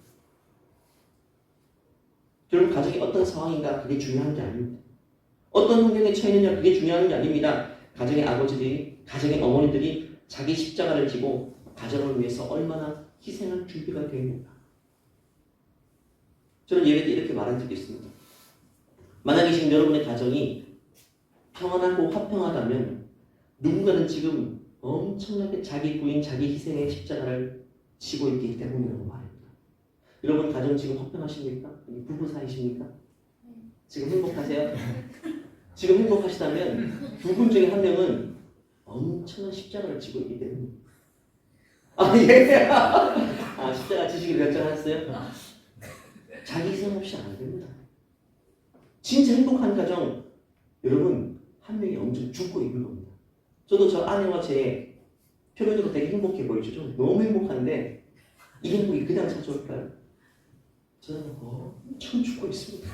여러분 가정이 어떤 상황인가 그게 중요한 게 아닙니다. 어떤 환경에 처해 있느냐 그게 중요한 게 아닙니다. 가정의 아버지들이 가정의 어머니들이 자기 십자가를 지고 가정을 위해서 얼마나 희생할 준비가 되어 있는가. 저는 예배 때 이렇게 말한 적이 있습니다. 만약에 지금 여러분의 가정이 평안하고 화평하다면 누군가는 지금 엄청나게 자기 부인, 자기 희생의 십자가를 지고 있기 때문이라고 말합니다. 여러분 가정 지금 화평하십니까? 부부 사이십니까? 지금 행복하세요? 지금 행복하시다면 두 분 중에 한 명은 엄청난 십자가를 지고 있기 때문에 예. 십자가 지시기로 결정하셨어요? 자기 희생 없이 안 됩니다. 진짜 행복한 가정 여러분 한 명이 엄청 죽고 있는 겁니다. 저도 저 아내와 제 표면으로 되게 행복해 보이죠? 좀 너무 행복한데 이 행복이 그냥 찾아올까요? 저는 엄청 죽고 있습니다.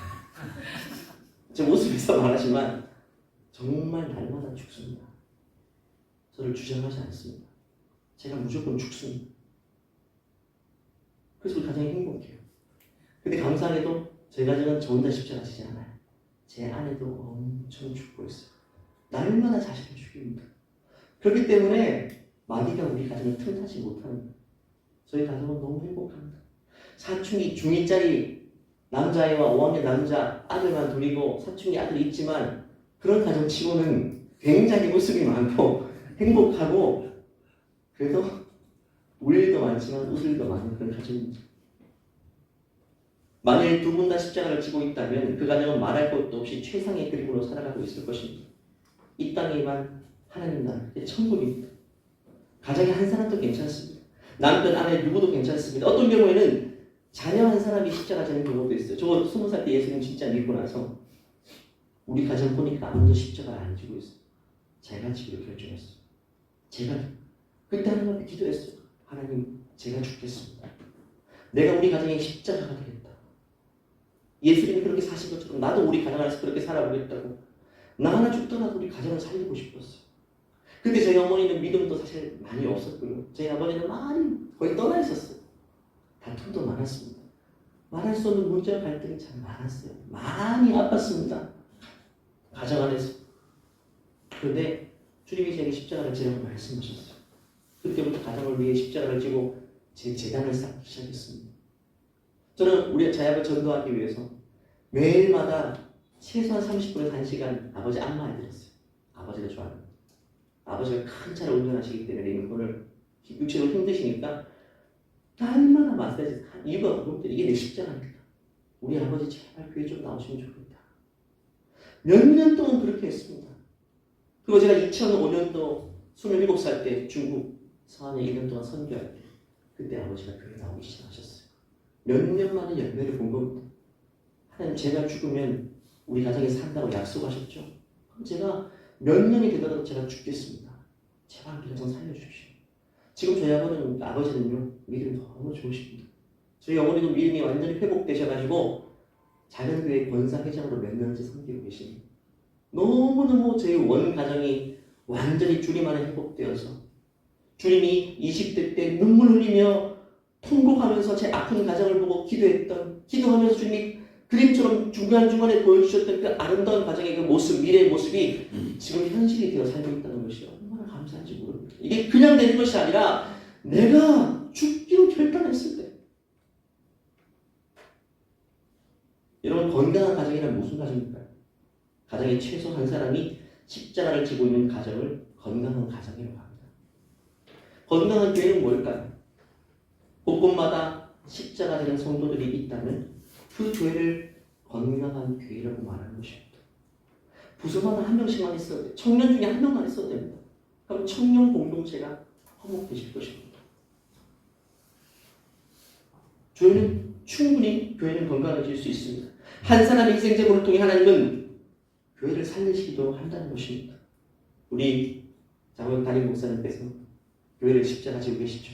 제 모습에서 말하지만 정말 날마다 죽습니다. 저를 주장하지 않습니다. 제가 무조건 죽습니다. 그래서 우리 가정이 행복해요. 근데 감사하게도 저희 가정은 저 혼자 십자가 지지 않아요. 제 아내도 엄청 죽고 있어요. 날마다 자신을 죽입니다. 그렇기 때문에 마귀가 우리 가정을 틈타지 못합니다. 저희 가정은 너무 행복합니다. 사춘기 중2짜리 남자아이와 5학년 남자 아들만 둘이고 사춘기 아들이 있지만 그런 가정치고는 굉장히 웃음이 많고 행복하고 그래서 울 일도 많지만 웃을 일도 많은 그런 가정입니다. 만일 두 분 다 십자가를 지고 있다면 그 가정은 말할 것도 없이 최상의 그림으로 살아가고 있을 것입니다. 이 땅에만 하나님 나라, 천국입니다. 가정에 한 사람도 괜찮습니다. 남편, 아내 누구도 괜찮습니다. 어떤 경우에는 자녀 한 사람이 십자가 지는 경우도 있어요. 저 20살 때 예수님 진짜 믿고 나서 우리 가정 보니까 아무도 십자가를 안 지고 있어요. 제가 지기로 결정했어요. 제가 그때 하나님 앞에 기도했어요. 하나님, 제가 죽겠습니다. 내가 우리 가정의 십자가가 되겠다. 예수님이 그렇게 사신 것처럼 나도 우리 가정 안에서 그렇게 살아보겠다고. 나 하나 죽더라도 우리 가정을 살리고 싶었어요. 근데 저희 어머니는 믿음도 사실 많이 없었고요. 저희 아버지는 많이 거의 떠나 있었어요. 다툼도 많았습니다. 말할 수 없는 문제와 갈등이 참 많았어요. 많이 아팠습니다. 가정 안에서. 그런데 주님이 제게 십자가를 지라고 말씀하셨어요. 그때부터 가정을 위해 십자가를 지고 제 재단을 쌓기 시작했습니다. 저는 우리 저희 아버지 전도하기 위해서 매일마다 최소한 30분에서 1시간 아버지 안마해 드렸어요. 아버지가 좋아합니다. 아버지가 큰 차를 운전하시기 때문에 오늘 육체로 힘드시니까 날마다 마사지 이유가 없는데 이게 내 십자가입니다. 우리 아버지 제발 교회 좀 나오시면 좋겠다. 몇 년 동안 그렇게 했습니다. 그리고 제가 2005년도 27살 때 중국 서한에 2년 동안 선교할 때 그때 아버지가 교회 나오기 시작하셨어요. 몇 년 만에 열매를 본 겁니다. 하나님, 제가 죽으면 우리 가정에 산다고 약속하셨죠? 그럼 제가 몇 년이 되더라도 제가 죽겠습니다. 제발 우리 가정 살려주십시오. 지금 저희 아버지는요, 믿음이 너무 좋으십니다. 저희 어머니도 믿음이 완전히 회복되셔가지고 작은 교회 권사회장으로 몇 년째 섬기고 계십니다. 너무너무 저희 원 가정이 완전히 주님 안에 회복되어서 주님이 20대 때 눈물 흘리며 통곡하면서 제 아픈 가정을 보고 기도하면서 주님이 그림처럼 중간중간에 보여주셨던 그 아름다운 가정의 그 모습, 미래의 모습이 지금 현실이 되어 살고 있다는 것이 얼마나 감사한지 모릅니다. 이게 그냥 되는 것이 아니라 내가 죽기로 결단했을 때. 여러분, 건강한 가정이란 무슨 가정일까요? 가정에 최소 한 사람이 십자가를 지고 있는 가정을 건강한 가정이라고 합니다. 건강한 교회는 뭘까요? 곳곳마다 십자가 되는 성도들이 있다면 그 교회를 건강한 교회라고 말하는 것입니다. 부서마다 한 명씩만 있어도 돼요. 청년 중에 한 명만 있어도 됩니다. 그럼 청년 공동체가 화목되실 것입니다. 충분히 교회는 건강해질 수 있습니다. 한 사람의 희생제물을 통해 하나님은 교회를 살리시기도 한다는 것입니다. 우리 장로교 담임 목사님께서 교회를 십자가 지고 계시죠.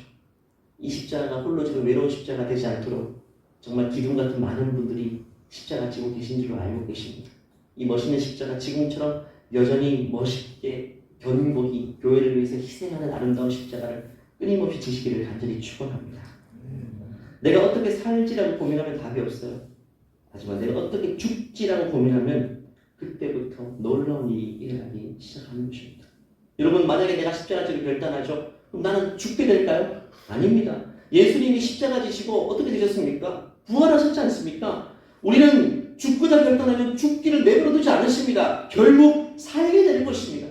이 십자가가 홀로 지는 외로운 십자가 되지 않도록 정말 기둥 같은 많은 분들이 십자가 지고 계신 줄 알고 계십니다. 이 멋있는 십자가 지금처럼 여전히 멋있게 견고히 교회를 위해서 희생하는 아름다운 십자가를 끊임없이 지시기를 간절히 축원합니다. 내가 어떻게 살지라고 고민하면 답이 없어요. 하지만 내가 어떻게 죽지라고 고민하면 그때부터 놀라운 일이 일어나기 시작하는 것입니다. 여러분, 만약에 내가 십자가 지기를 결단하죠? 그럼 나는 죽게 될까요? 아닙니다. 예수님이 십자가 지시고 어떻게 되셨습니까? 부활하셨지 않습니까? 우리는 죽고자 결단하면 죽기를 내버려 두지 않으십니다. 결국 살게 되는 것입니다.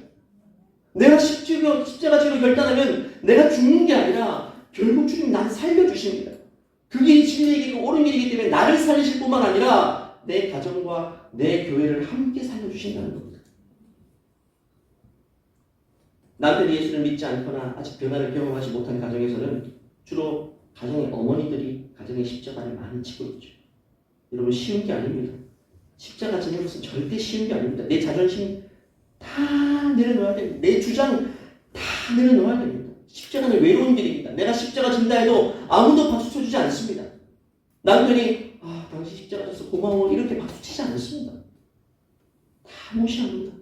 내가 십자가 지기로 결단하면 내가 죽는 게 아니라 결국 주님 나를 살려주십니다. 그 길이 진리의 길이고 옳은 길이기 때문에 나를 살리실 뿐만 아니라 내 가정과 내 교회를 함께 살려주신다는 겁니다. 남편이 예수를 믿지 않거나 아직 변화를 경험하지 못한 가정에서는 주로 가정의 어머니들이 가정의 십자가를 많이 지고 있죠. 여러분, 쉬운 게 아닙니다. 십자가 지는 것은 절대 쉬운 게 아닙니다. 내 자존심 다 내려놓아야 됩니다. 내 주장 다 내려놓아야 됩니다. 십자가는 외로운 길입니다. 내가 십자가 진다 해도 아무도 박수 쳐주지 않습니다. 남편이 당신 십자가 져서 고마워 이렇게 박수 치지 않습니다. 다 무시합니다.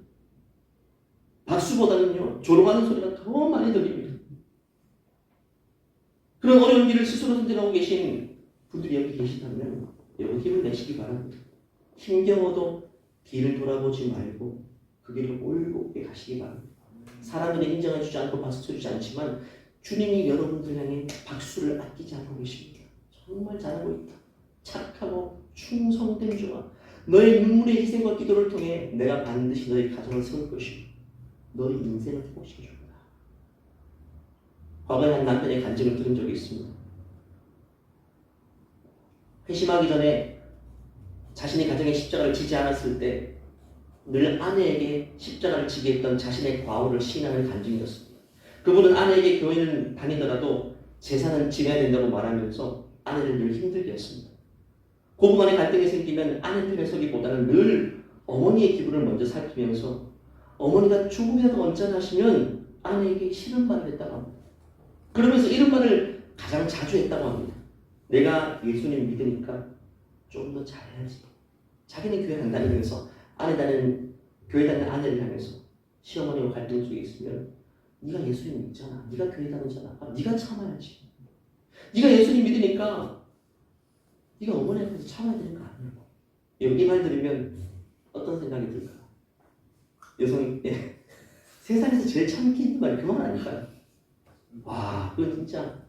박수보다는요, 조롱하는 소리가 더 많이 들립니다. 그런 어려운 길을 스스로 선택하고 계신 분들이 여기 계시다면 여러분, 힘을 내시기 바랍니다. 힘겨워도 뒤를 돌아보지 말고 그 길을 올곧게 가시기 바랍니다. 사람들이 인정해주지 않고 박수 쳐주지 않지만 주님이 여러분들 향해 박수를 아끼지 않고 계십니다. 정말 잘하고 있다. 착하고 충성된 종아, 너의 눈물의 희생과 기도를 통해 내가 반드시 너의 가정을 세울 것이고 너의 인생을 회복시켜줄 거다. 과거에 한 남편의 간증을 들은 적이 있습니다. 회심하기 전에 자신이 가정에 십자가를 지지 않았을 때 늘 아내에게 십자가를 지게 했던 자신의 과오를 시인하는 간증이었습니다. 그분은 아내에게 교회는 다니더라도 재산은 지내야 된다고 말하면서 아내를 늘 힘들게 했습니다. 고부간의 갈등이 생기면 아내 편에 서기보다는 늘 어머니의 기분을 먼저 살피면서 어머니가 조금이라도 언짢아하시면 아내에게 싫은 말을 했다고 합니다. 그러면서 이런 말을 가장 자주 했다고 합니다. 내가 예수님 믿으니까 좀 더 잘해야지. 자기는 교회 안 다니면서 교회 다니는 아내를 향해서 시어머니와 갈등 속에 있으면 네가 예수님 믿잖아. 네가 교회 다니잖아. 네가 참아야지. 네가 예수님 믿으니까 네가 어머니 앞에서 참아야 되는 거 아니냐고. 이 말 들으면 어떤 생각이 들까요? 여성이 세상에서 제일 참기 힘든 말이 그 말 아닐까요? 와, 그건 진짜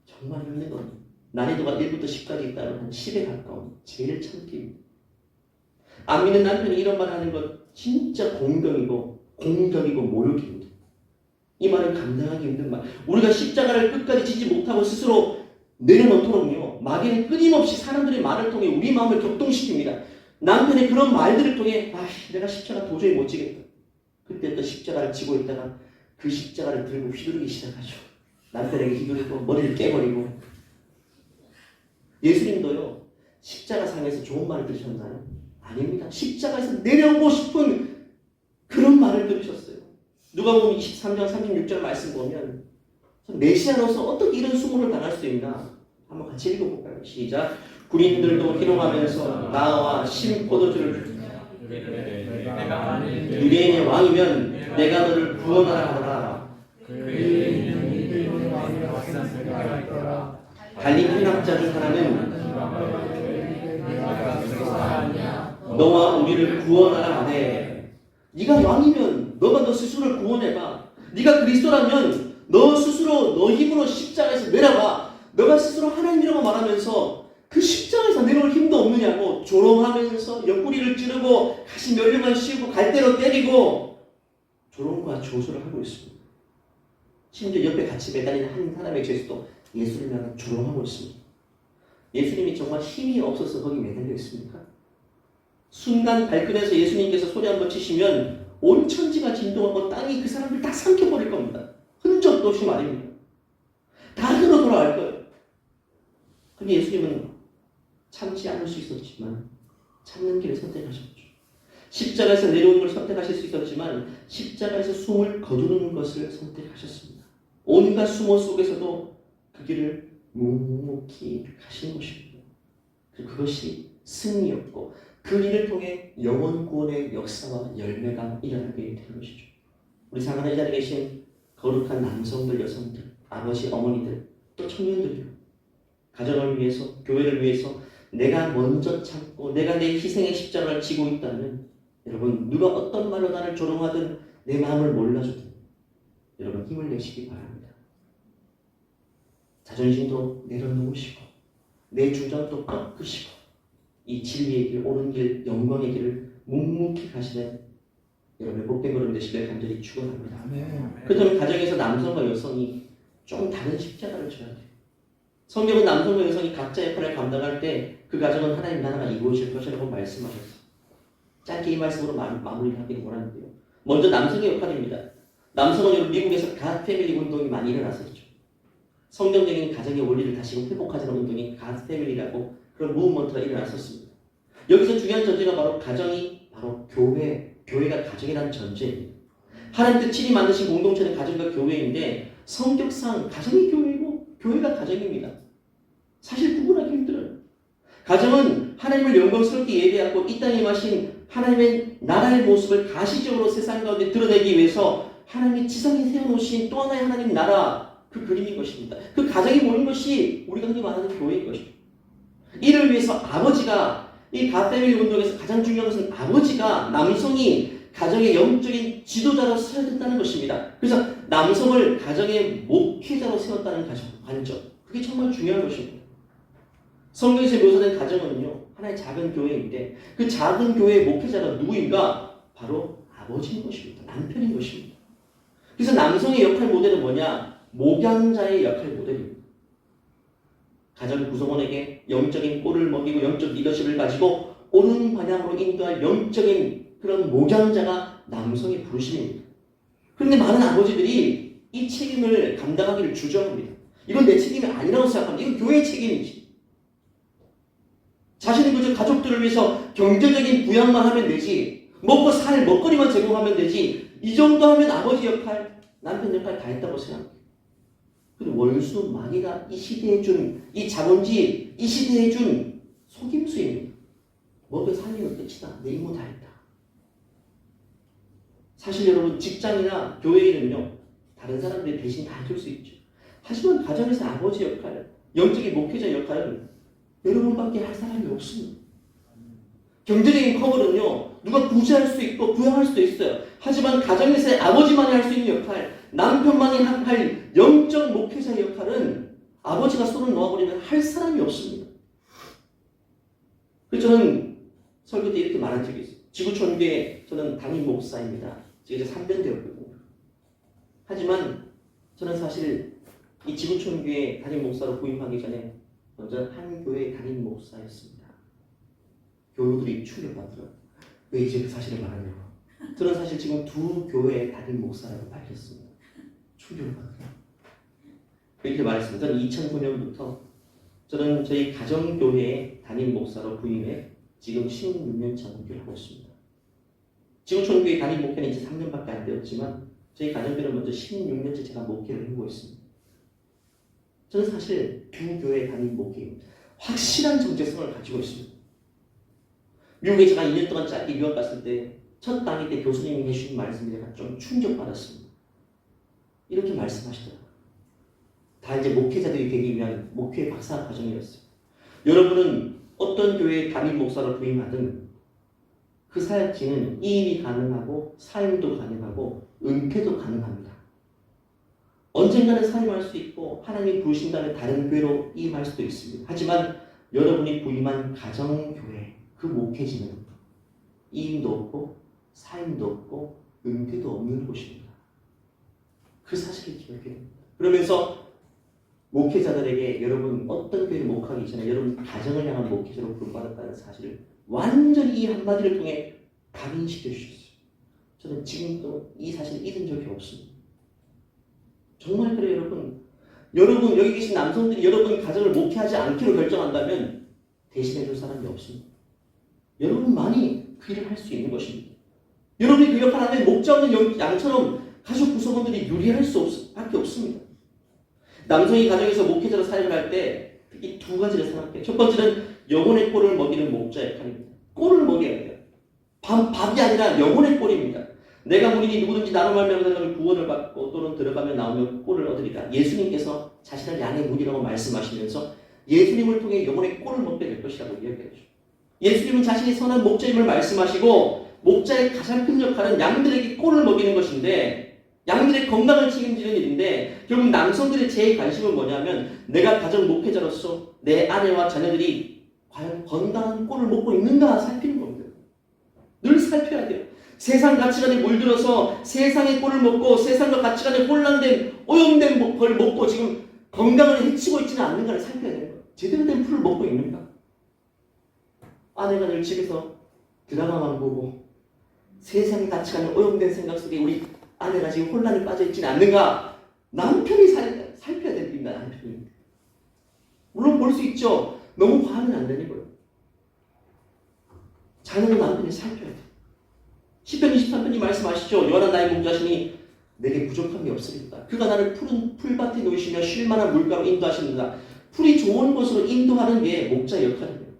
정말 힘든 건 난이도가 1부터 10까지 있다면 한 10에 가까운 제일 참기 힘든. 안 믿는 남편이 이런 말 하는 것 진짜 공격이고 모욕입니다. 이 말은 감당하기 힘든 말. 우리가 십자가를 끝까지 지지 못하고 스스로 내려놓도록요, 마귀는 끊임없이 사람들의 말을 통해 우리 마음을 격동시킵니다. 남편의 그런 말들을 통해 내가 십자가 도저히 못 지겠다. 그때 또 십자가를 지고 있다가 그 십자가를 들고 휘두르기 시작하죠. 남편에게 휘두르고 머리를 깨버리고. 예수님도요, 십자가상에서 좋은 말을 들으셨나요? 아닙니다. 십자가에서 내려오고 싶은 그런 말을 들으셨어요. 누가복음 23장 36절 말씀 보면 메시아로서 어떻게 이런 수모를 당할 수 있나 한번 같이 읽어볼까요? 시작. 군인들도 희롱하면서 나와 신포도주를 유대인의 왕이면 내가 너를 구원하라 하더라. 갈림 현학자 중 하나는 너와 우리를 구원하라 하네. 네가 왕이면 너가 너 스스로를 구원해봐. 네가 그리스도라면 너 스스로 너 힘으로 십자가에서 내려와. 너가 스스로 하나님이라고 말하면서 그 십자가에서 내려올 힘도 없느냐고 조롱하면서 옆구리를 찌르고 가시 몇 년만 씌우고 갈대로 때리고 조롱과 조소를 하고 있습니다. 심지어 옆에 같이 매달린 한 사람의 죄수도 예수님을 조롱하고 있습니다. 예수님이 정말 힘이 없어서 거기 매달려 있습니까? 순간 발끈해서 예수님께서 소리 한번 치시면 온 천지가 진동하고 땅이 그 사람들 다 삼켜버릴 겁니다. 흔적도 없이 말입니다. 다 흘러 돌아갈 거예요. 근데 예수님은 참지 않을 수 있었지만 참는 길을 선택하셨죠. 십자가에서 내려오는 걸 선택하실 수 있었지만 십자가에서 숨을 거두는 것을 선택하셨습니다. 온갖 수모 속에서도 그 길을 묵묵히 가신 것입니다. 그것이 승리였고 그 일을 통해 영원 구원의 역사와 열매가 일어나게 된 것이죠. 우리 사랑하는 이 자리에 계신 거룩한 남성들, 여성들, 아버지, 어머니들, 또 청년들이요. 가정을 위해서, 교회를 위해서 내가 먼저 참고 내가 내 희생의 십자가를 지고 있다면 여러분 누가 어떤 말로 나를 조롱하든 내 마음을 몰라주든 여러분 힘을 내시기 바랍니다. 자존심도 내려놓으시고 내 주장도 꺾으시고 이 진리의 길, 옳은 길, 영광의 길을 묵묵히 가시는 여러분의 복된 걸음 되시길 간절히 축원합니다. 그렇다면 가정에서 남성과 여성이 좀 다른 십자가를 져야 돼요. 성경은 남성과 여성이 각자 역할을 감당할 때 그 가정은 하나님 나라가 이루어질 것이라고 말씀하셨어요. 짧게 이 말씀으로 마무리하기를 원하는데요. 먼저 남성의 역할입니다. 남성은 여러분 미국에서 갓 패밀리 운동이 많이 일어났었죠. 성경적인 가정의 원리를 다시금 회복하자는 운동이 갓 패밀리라고 그런 무브먼트가 일어났었습니다. 여기서 중요한 전제가 바로 가정이 바로 교회가 가정이라는 전제입니다. 하나님 뜻이 만드신 공동체는 가정과 교회인데 성격상 가정이 교회이고 교회가 가정입니다. 사실 구분하기 힘들어요. 가정은 하나님을 영광스럽게 예배하고 이 땅에 마신 하나님의 나라의 모습을 가시적으로 세상 가운데 드러내기 위해서 하나님이 지상에 세워놓으신 또 하나의 하나님 나라 그 그림인 것입니다. 그 가정이 모인 것이 우리가 흔히 말하는 교회인 것이죠. 이를 위해서 아버지가 이 갓패밀리 운동에서 가장 중요한 것은 아버지가 남성이 가정의 영적인 지도자로 서야 된다는 것입니다. 그래서 남성을 가정의 목회자로 세웠다는 관점 그게 정말 중요한 것입니다. 성경에서 묘사된 가정은요 하나의 작은 교회인데 그 작은 교회의 목회자가 누구인가? 바로 아버지인 것입니다. 남편인 것입니다. 그래서 남성의 역할 모델은 뭐냐? 목양자의 역할 모델입니다. 가정 구성원에게 영적인 꼴을 먹이고 영적 리더십을 가지고 옳은 방향으로 인도할 영적인 그런 목양자가 남성의 부르심입니다. 그런데 많은 아버지들이 이 책임을 감당하기를 주저합니다. 이건 내 책임이 아니라고 생각합니다. 이건 교회의 책임이지. 자신이 그저 가족들을 위해서 경제적인 부양만 하면 되지, 먹고 살 먹거리만 제공하면 되지, 이 정도 하면 아버지 역할, 남편 역할 다 했다고 생각해요. 그리고 월수 마귀가 이 시대에 준 이 자본주의, 이 시대에 준 속임수입니다. 먹여 살리면 끝이다. 내 임무 다 했다. 사실 여러분, 직장이나 교회 일은요, 다른 사람들이 대신 다 해줄 수 있죠. 하지만 가정에서 아버지 역할, 영적인 목회자 역할은 여러분밖에 할 사람이 없습니다. 경제적인 커버는요, 누가 구제할 수 있고 부양할 수도 있어요. 하지만 가정에서의 아버지만이 할 수 있는 역할, 남편만이 할 영적 목회자의 역할은 아버지가 손을 놓아버리면 할 사람이 없습니다. 그래서 저는 설교 때 이렇게 말한 적이 있어요. 지구촌교회 저는 담임 목사입니다. 지금 이제 3년 되었거든요. 하지만 저는 사실 이 지구촌교회 담임 목사로 부임하기 전에 먼저 한 교회 담임 목사였습니다. 교우들이 충격받더라고요. 왜 이제 그 사실을 말하냐고. 저는 사실 지금 2교회 담임 목사라고 밝혔습니다. 충격을 받더라고요. 이렇게 말했습니다. 저는 2009년부터 저는 저희 가정교회의 담임 목사로 부임해 지금 16년차 목회를 하고 있습니다. 지구촌교회 담임 목회는 이제 3년밖에 안 되었지만 저희 가정교회는 먼저 16년째 제가 목회를 하고 있습니다. 저는 사실 2교회 담임 목회입니다. 확실한 정체성을 가지고 있습니다. 미국에 제가 2년 동안 짧게 유학 갔을 때 첫 강의 때 교수님이 해주신 말씀이 제가 좀 충격받았습니다. 이렇게 말씀하시더라고요. 다 이제 목회자들이 되기 위한 목회 박사 과정이었어요. 여러분은 어떤 교회의 담임 목사로 부임하든 그 사역지는 이임이 가능하고 사임도 가능하고 은퇴도 가능합니다. 언젠가는 사임할 수 있고 하나님이 부르신다면 다른 교회로 이임할 수도 있습니다. 하지만 여러분이 부임한 가정교회 그 목회지는 이임도 없고 사임도 없고 은퇴도 없는 곳입니다. 그 사실을 기억해야 됩니다. 그러면서 목회자들에게 여러분 어떤 교회를 목하기 전에 여러분 가정을 향한 목회자로 부름받았다는 사실을 완전히 이 한마디를 통해 각인시켜 주셨어요. 저는 지금도 이 사실을 잊은 적이 없습니다. 정말 그래요, 여러분. 여러분 여기 계신 남성들이 여러분 가정을 목회하지 않기로 결정한다면 대신해 줄 사람이 없습니다. 여러분만이 그 일을 할 수 있는 것입니다. 여러분이 그 역할을 하면 목자 없는 양처럼 가족 구성원들이 유리할 수밖에 없습니다. 남성이 가정에서 목회자로 사역을 할 때 특히 2가지를 생각해요. 첫 번째는 영혼의 꼴을 먹이는 목자 역할입니다. 꼴을 먹여야 돼요. 밥이 아니라 영혼의 꼴입니다. 내가 무리니 누구든지 나로 말미암아 구원을 받고 또는 들어가며 나오며 꼴을 얻으리라. 예수님께서 자신을 양의 문이라고 말씀하시면서 예수님을 통해 영혼의 꼴을 먹게 될 것이라고 이야기하죠. 예수님은 자신이 선한 목자임을 말씀하시고 목자의 가장 큰 역할은 양들에게 꼴을 먹이는 것인데 양들의 건강을 책임지는 일인데 결국 남성들의 제일 관심은 뭐냐면 내가 가정 목회자로서 내 아내와 자녀들이 과연 건강한 꼴을 먹고 있는가 살피는 겁니다. 늘 살펴야 돼요. 세상 가치관에 물들어서 세상의 꼴을 먹고 세상과 가치관에 혼란된 오염된 걸 먹고 지금 건강을 해치고 있지는 않는가를 살펴야 돼요. 제대로 된 풀을 먹고 있는가? 아내가 늘 집에서 드라마만 보고 세상의 가치관에 오염된 생각 속에 우리 아내가 지금 혼란에 빠져 있지는 않는가? 남편이 살펴야 됩니다. 남편이. 물론 볼 수 있죠. 너무 과하면 안 되는 거예요. 자녀는 남편이 살펴야 돼요. 시편 23편이 말씀하시죠. 여호와는 나의 목자시니 내게 부족함이 없으리로다. 그가 나를 푸른 풀밭에 놓이시며 쉴만한 물가로 인도하시는다. 풀이 좋은 곳으로 인도하는 게 목자의 역할입니다.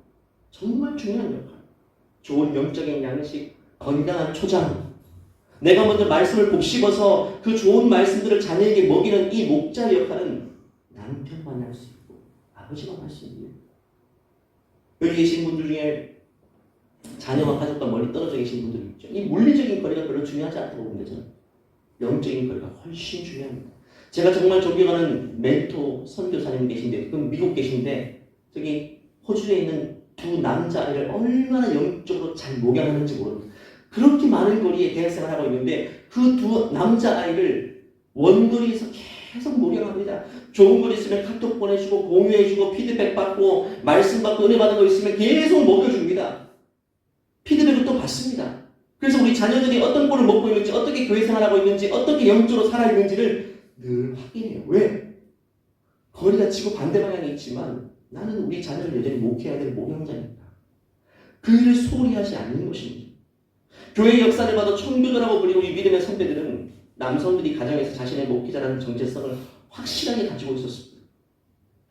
정말 중요한 역할. 좋은 영적인 양식, 건강한 초장. 내가 먼저 말씀을 곱씹어서 그 좋은 말씀들을 자녀에게 먹이는 이 목자의 역할은 남편만 할 수 있고 아버지만 할 수 있는 거예요. 여기 계신 분들 중에 자녀와 가족과 멀리 떨어져 계신 분들이 있죠. 이 물리적인 거리가 별로 중요하지 않다고 봅니다. 저는 영적인 거리가 훨씬 중요합니다. 제가 정말 존경하는 멘토 선교사님 계신데, 그건 미국 계신데 저기 호주에 있는 2 남자아이를 얼마나 영적으로 잘 목양하는지 모릅니다. 그렇게 많은 거리에 대학생을 하고 있는데 그 2 남자아이를 원거리에서 계속 목양합니다. 좋은 거 있으면 카톡 보내주고 공유해주고 피드백 받고 말씀 받고 은혜 받은 거 있으면 계속 먹여줍니다. 봤습니다. 그래서 우리 자녀들이 어떤 꼴을 먹고 있는지, 어떻게 교회 생활하고 있는지, 어떻게 영적으로 살아있는지를 늘 확인해요. 왜? 거리가 치고 반대 방향에 있지만 나는 우리 자녀를 여전히 목회해야 될 목양자니까. 그 일을 소홀히 하지 않는 것입니다. 교회의 역사를 봐도 청교도라고 불리는 우리 믿음의 선배들은 남성들이 가정에서 자신의 목회자라는 정체성을 확실하게 가지고 있었습니다.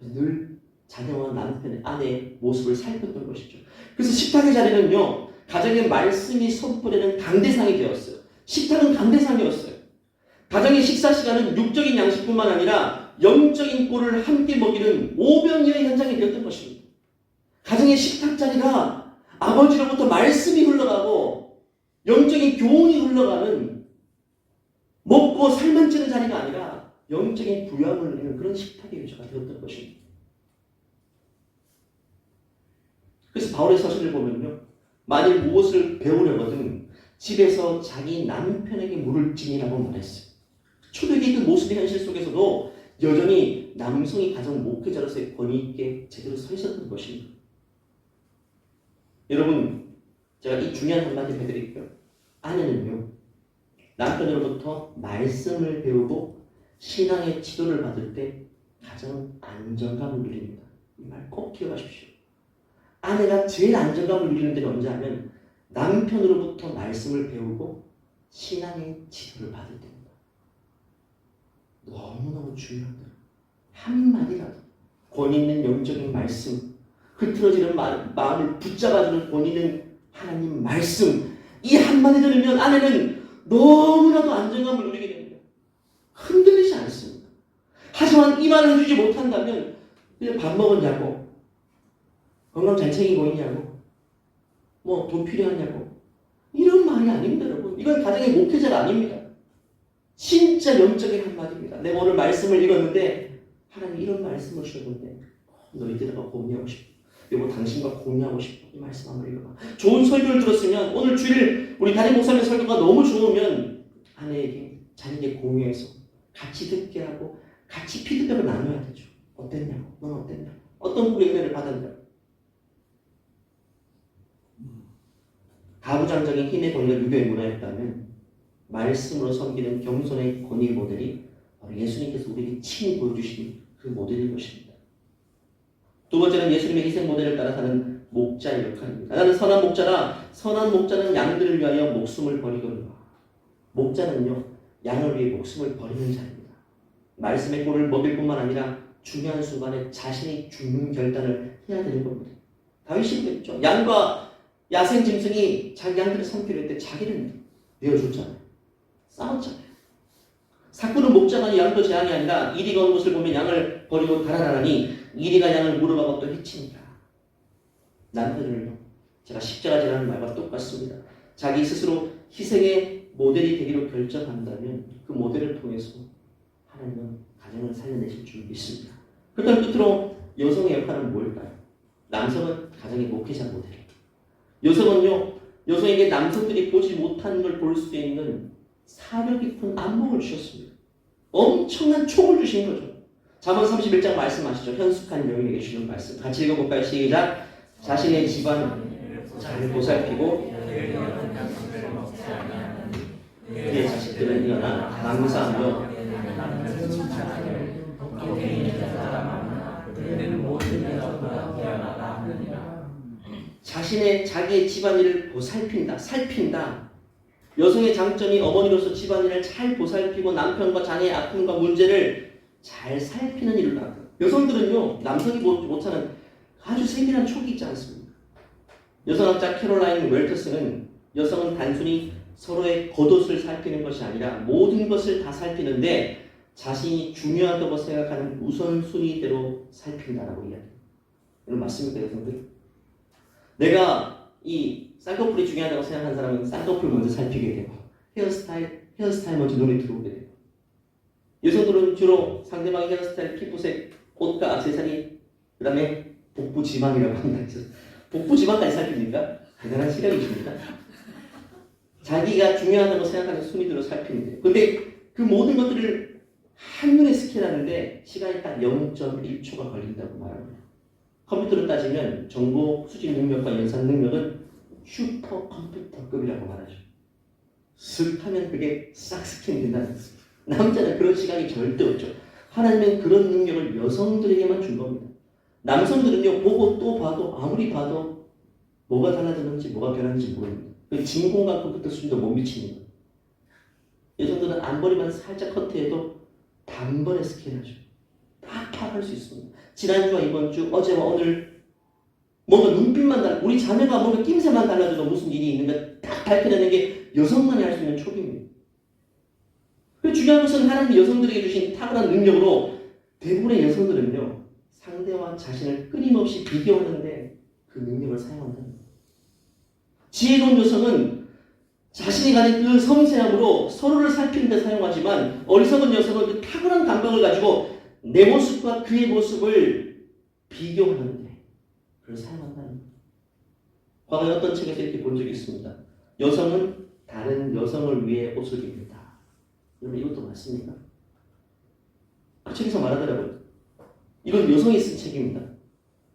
늘 자녀와 남편의 아내의 모습을 살폈던 것이죠. 그래서 식탁의 자리는요, 가정의 말씀이 선포되는 강대상이 되었어요. 식탁은 강대상이었어요. 가정의 식사 시간은 육적인 양식뿐만 아니라 영적인 꼴을 함께 먹이는 오병이어의 현장이 되었던 것입니다. 가정의 식탁 자리가 아버지로부터 말씀이 흘러가고 영적인 교훈이 흘러가는 먹고 살만 찌는 자리가 아니라 영적인 부양을 누리는 그런 식탁의 유저가 되었던 것입니다. 그래서 바울의 서신을 보면요, 만일 무엇을 배우려거든 집에서 자기 남편에게 물을지니라고 말했어요. 초대기의 그 모습의 현실 속에서도 여전히 남성이 가정 목회자로서의 권위 있게 제대로 서 있었던 것입니다. 여러분, 제가 이 중요한 한마디 해드릴게요. 아내는요, 남편으로부터 말씀을 배우고 신앙의 지도를 받을 때 가장 안정감을 누립니다. 이 말 꼭 기억하십시오. 아내가 제일 안정감을 누리는 때는 언제 하면 남편으로부터 말씀을 배우고 신앙의 지도를 받을 때입니다. 너무너무 중요한 거예요. 한마디라도 권위 있는 영적인 말씀, 흐트러지는 마음을 붙잡아주는 권위 있는 하나님 말씀, 이 한마디 들으면 아내는 너무나도 안정감을 누리게 됩니다. 흔들리지 않습니다. 하지만 이 말을 해주지 못한다면 그냥 밥 먹었냐고, 건강 잘 챙기고 있냐고, 뭐 돈 필요하냐고, 이런 말이 아닙니다. 여러분, 이건 가정의 목회자가 아닙니다. 진짜 영적인 한마디입니다. 내가 오늘 말씀을 읽었는데 하나님 이런 말씀을 주셨는데 너희들과 공유하고 싶어. 여보 당신과 공유하고 싶어. 이 말씀 한번 읽어봐. 좋은 설교를 들었으면 오늘 주일 우리 담임 목사님 설교가 너무 좋으면 아내에게 자녀에게 공유해서 같이 듣게 하고 같이 피드백을 나눠야 되죠. 어땠냐고, 넌 어땠냐고, 어떤 분의 은혜를 받았냐고. 가부장적인 힘의 권위가 유교의 문화였다면 말씀으로 섬기는 겸손의 권위 모델이 바로 예수님께서 우리에게 친히 보여주신 그 모델인 것입니다. 두 번째는 예수님의 희생 모델을 따라 사는 목자의 역할입니다. 나는 선한 목자라. 선한 목자는 양들을 위하여 목숨을 버리거니와. 목자는요, 양을 위해 목숨을 버리는 자입니다. 말씀의 꼴을 먹일 뿐만 아니라 중요한 순간에 자신이 죽는 결단을 해야 되는 겁니다. 다윗이 그랬죠. 양과 야생 짐승이 자기 양들을 삼키려 할 때 자기를 내어줬잖아요. 싸웠잖아요. 사꾼은 목자가 아니 양도 재앙이 아니라 이리가 온 것을 보면 양을 버리고 달아나라니 이리가 양을 물어가고 또 해치니라. 남편을요, 제가 십자가지라는 말과 똑같습니다. 자기 스스로 희생의 모델이 되기로 결정한다면 그 모델을 통해서 하나님은 가정을 살려내실 줄 믿습니다. 그렇다면 끝으로 여성의 역할은 뭘까요? 남성은 가정의 목회자 모델. 여성은요, 여성에게 남성들이 보지 못하는 걸 볼 수 있는 사려 깊은 안목을 주셨습니다. 엄청난 촉을 주신 거죠. 잠언 31장 말씀하시죠. 현숙한 여인에게 주는 말씀. 같이 읽어볼까요? 시작. 자신의 집안 잘 보살피고 그의 자식들은 일어나 감사하며 자기의 집안일을 보살핀다, 살핀다. 여성의 장점이 어머니로서 집안일을 잘 보살피고 남편과 자녀의 아픔과 문제를 잘 살피는 일을 하고, 여성들은요, 남성이 못하는 아주 세밀한 촉이 있지 않습니까? 여성학자 캐롤라인 웰터스는 여성은 단순히 서로의 겉옷을 살피는 것이 아니라 모든 것을 다 살피는데 자신이 중요하다고 생각하는 우선순위대로 살핀다라고 이야기해요. 이건 맞습니까, 여성들? 내가 이 쌍꺼풀이 중요하다고 생각하는 사람은 쌍꺼풀 먼저 살피게 되고 헤어스타일 먼저 눈에 들어오게 되고, 여성들은 주로 상대방의 헤어스타일, 피부색, 옷과 액세서리, 그 다음에 복부 지방이라고 합니다. 복부 지방까지 살핍니까? 대단한 시력이십니다. 자기가 중요하다고 생각하는 순위대로 살피는데, 근데 그 모든 것들을 한눈에 스캔하는데 시간이 딱 0.1초가 걸린다고 말합니다. 컴퓨터로 따지면 정보 수집 능력과 연산 능력은 슈퍼컴퓨터급이라고 말하죠. 슥 하면 그게 싹 스캔된다는 뜻. 남자는 그런 시간이 절대 없죠. 하나님은 그런 능력을 여성들에게만 준 겁니다. 남성들은요, 보고 또 봐도 아무리 봐도 뭐가 달라졌는지 뭐가 변했는지 모릅니다. 그 진공관 컴퓨터 수준도 못 미치는 거예요. 여성들은 앞머리만 살짝 커트해도 단번에 스캔하죠. 다 파악할 수 있습니다. 지난주와 이번 주, 어제와 오늘 뭔가 눈빛만 달라, 우리 자녀가 뭔가 낌새만 달라져도 무슨 일이 있는가 딱 밝혀내는 게 여성만이 할 수 있는 촉입니다. 그 중요한 것은 하나님이 여성들에게 주신 탁월한 능력으로 대부분의 여성들은요, 상대와 자신을 끊임없이 비교하는데 그 능력을 사용한다는 거예요. 지혜로운 여성은 자신이 가진 그 섬세함으로 서로를 살피는 데 사용하지만 어리석은 여성은 그 탁월한 감각을 가지고 내 모습과 그의 모습을 비교하는데 그걸 사용한다는 거예요. 과거에 어떤 책에서 이렇게 본 적이 있습니다. 여성은 다른 여성을 위해 옷을 입는다. 여러분 이것도 맞습니까? 그 책에서 말하더라고요. 이건 여성이 쓴 책입니다.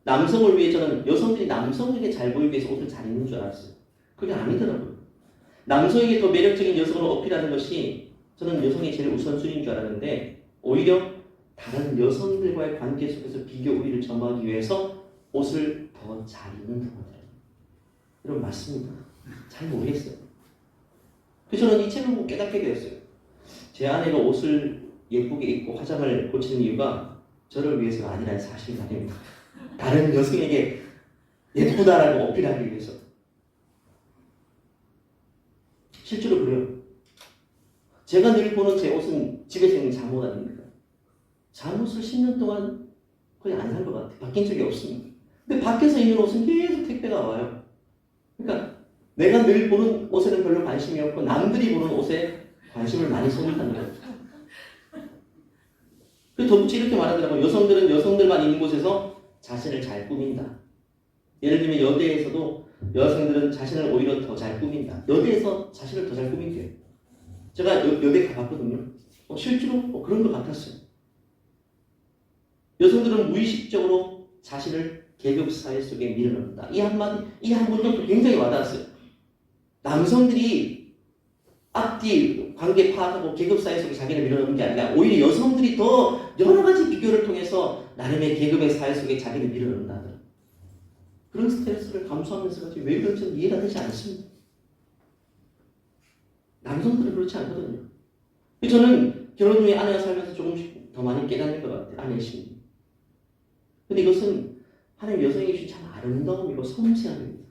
남성을 위해 저는 여성들이 남성에게 잘 보이기 위해서 옷을 잘 입는 줄 알았어요. 그게 아니더라고요. 남성에게 더 매력적인 여성을 어필하는 것이 저는 여성이 제일 우선순위인 줄 알았는데 오히려 다른 여성들과의 관계 속에서 비교 우위를 점하기 위해서 옷을 더 잘 입는 거거든요. 여러분 맞습니다. 잘 모르겠어요. 그래서 저는 이 책을 보고 깨닫게 되었어요. 제 아내가 옷을 예쁘게 입고 화장을 고치는 이유가 저를 위해서가 아니라는 사실이 아닙니다. 다른 여성에게 예쁘다라고 어필하기 위해서. 실제로 그래요. 제가 늘 보는 제 옷은 집에서 입는 잠옷 아닙니까? 잠옷을 10년 동안 거의 안 산 것 같아요. 바뀐 적이 없습니다. 근데 밖에서 입는 옷은 계속 택배가 와요. 그러니까 내가 늘 보는 옷에는 별로 관심이 없고 남들이 보는 옷에 관심을 많이 쏟는다는 거예요. 그 덧붙이 이렇게 말하더라고요. 여성들은 여성들만 있는 곳에서 자신을 잘 꾸민다. 예를 들면 여대에서도 여성들은 자신을 오히려 더 잘 꾸민다. 여대에서 자신을 더 잘 꾸민대요. 제가 여대 가봤거든요. 실제로 그런 것 같았어요. 여성들은 무의식적으로 자신을 계급 사회 속에 밀어넣는다. 이 한마디, 이 한 문장도 굉장히 와닿았어요. 남성들이 앞뒤 관계 파악하고 계급 사회 속에 자기를 밀어넣는 게 아니라 오히려 여성들이 더 여러 가지 비교를 통해서 나름의 계급의 사회 속에 자기를 밀어넣는다. 그런 스트레스를 감수하면서 왜 그런지 이해가 되지 않습니다. 남성들은 그렇지 않거든요. 저는 결혼 후에 아내가 살면서 조금씩 더 많이 깨닫는 것 같아요. 아내의 심리. 근데 이것은 하나님 여성이 주신 참 아름다움이고 섬세함입니다.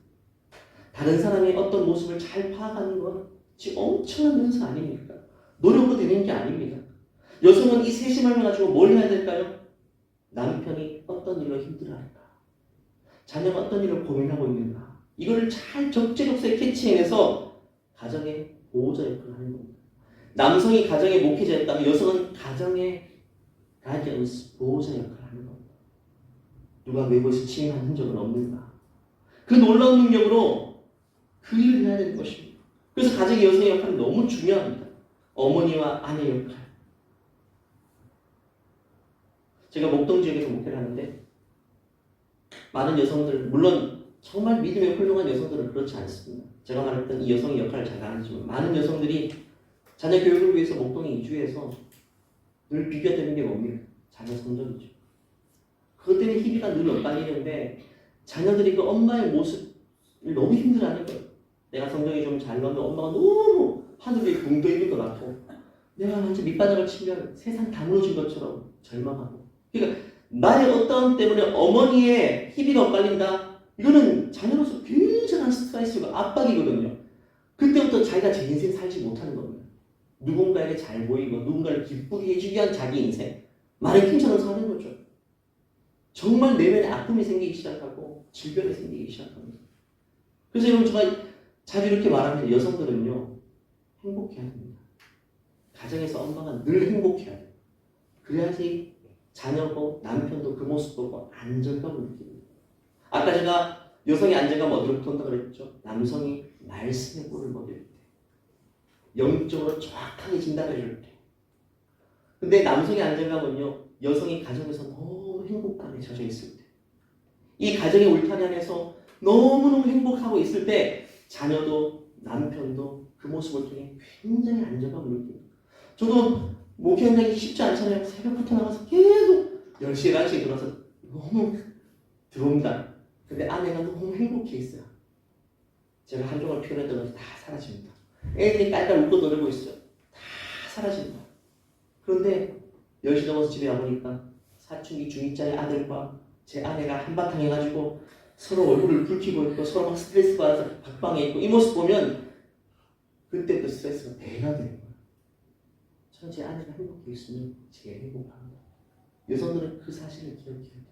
다른 사람의 어떤 모습을 잘 파악하는 것이 엄청난 연습 아닙니까? 노력으로 되는 게 아닙니다. 여성은 이 세심함을 가지고 뭘 해야 될까요? 남편이 어떤 일로 힘들어할까? 자녀가 어떤 일을 고민하고 있는가? 이걸 잘 적재적소에 캐치해내서 가정의 보호자 역할을 하는 겁니다. 남성이 가정의 목회자였다면 여성은 가정의 가이던스 보호자 역할을 하는 겁니다. 누가 외부에서 침입한 흔적은 없는가? 그 놀라운 능력으로 그 일을 해야 되는 것입니다. 그래서 가정의 여성의 역할은 너무 중요합니다. 어머니와 아내 역할. 제가 목동 지역에서 목회를 하는데 많은 여성들, 물론 정말 믿음에 훌륭한 여성들은 그렇지 않습니다. 제가 말했던 이 여성의 역할을 잘 알지만 많은 여성들이 자녀 교육을 위해서 목동에 이주해서 늘 비교되는 게 뭡니까? 자녀 성적이죠. 그것 때문에 희비가 늘 엇갈리는데 자녀들이 그 엄마의 모습을 너무 힘들어하는 거예요. 내가 성적이 좀 잘 나오면 엄마가 너무 하늘에 붕 떠 있는 것 같고 내가 완전 밑바닥을 치면 세상 다 무너진 것처럼 절망하고. 그러니까 나의 어떠함 때문에 어머니의 희비가 엇갈린다. 이거는 자녀로서 굉장한 스트레스가 압박이거든요. 그때부터 자기가 제 인생 살지 못하는 겁니다. 누군가에게 잘 보이고 누군가를 기쁘게 해주기 위한 자기 인생. 말의 킹처럼 사는 거죠. 정말 내면에 아픔이 생기기 시작하고 질병이 생기기 시작합니다. 그래서 여러분 제가 자주 이렇게 말하면 여성들은요 행복해야 됩니다. 가정에서 엄마가 늘 행복해야 돼요. 그래야지 자녀고 남편도 그 모습 보고 안정감을 느낍니다. 아까 제가 여성의 안정감 어디로부터 온다고 그랬죠? 남성이 말씀의 꼴을 먹일 때 영적으로 정확하게 진단해 줄 때. 근데 남성의 안정감은요 여성이 가정에서 너무 행복감에 젖어 있을 때, 이 가정의 울타리 안에서 너무너무 행복하고 있을 때 자녀도 남편도 그 모습을 통해 굉장히 안정감을 느낍니다. 저도 목회 현장이 쉽지 않잖아요. 새벽부터 나가서 계속 10시에 11시에 들어와서 너무 들어온다. 근데 아내가 너무 행복해 있어요. 제가 한동안 피곤했던 것이 다 사라집니다. 애들이 깔깔 웃고 놀고 있어요. 다 사라집니다. 그런데 10시 넘어서 집에 와보니까 사춘기 중2짜리 아들과 제 아내가 한바탕 해가지고 서로 얼굴을 붉히고 있고 서로 막 스트레스 받아서 박방에 있고 이 모습 보면 그때부터 스트레스가 배가 되는 거예요. 저는 제 아내가 행복해 있으면 제일 행복합니다. 여성들은 그 사실을 기억해야 돼요.